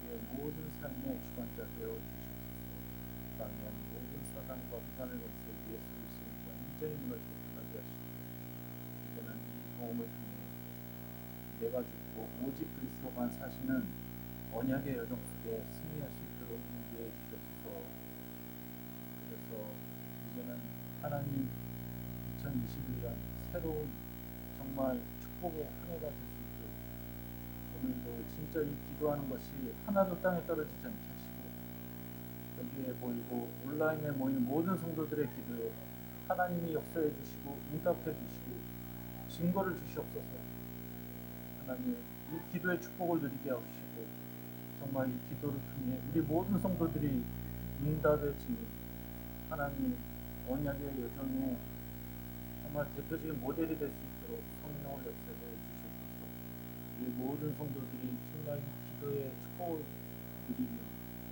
우리의 모든 삶의 주관자 되어 주시옵소서. 당연 모든 사단과 비난을 걸쳐 예수 그리스도를 완전히 무너지게 하게 하시고 이제는 이 복음을 통해 내가 죽고 오직 그리스도만 사시는 언약의 여정 속에 승리할 수 있도록 인도해 주셨소서. 그래서 이제는 하나님 2021년 새로운 정말 축복의 한 해가 될 수 있도록 오늘도 진짜 이 기도하는 것이 하나도 땅에 떨어지지 않게 하시고 여기에 모이고 온라인에 모이는 모든 성도들의 기도에 하나님이 역사해 주시고 응답해 주시고 증거를 주시옵소서. 하나님 이 기도의 축복을 누리게 하시고 정말 이 기도를 통해 우리 모든 성도들이 응답의 증인 하나님 언약의 여정에 정말 대표적인 모델이 될 수 있도록 성령을 역사해 주시옵소서. 우리 모든 성도들이 정말 이 기도의 축복을 누리며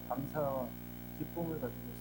감사와 기쁨을 가지고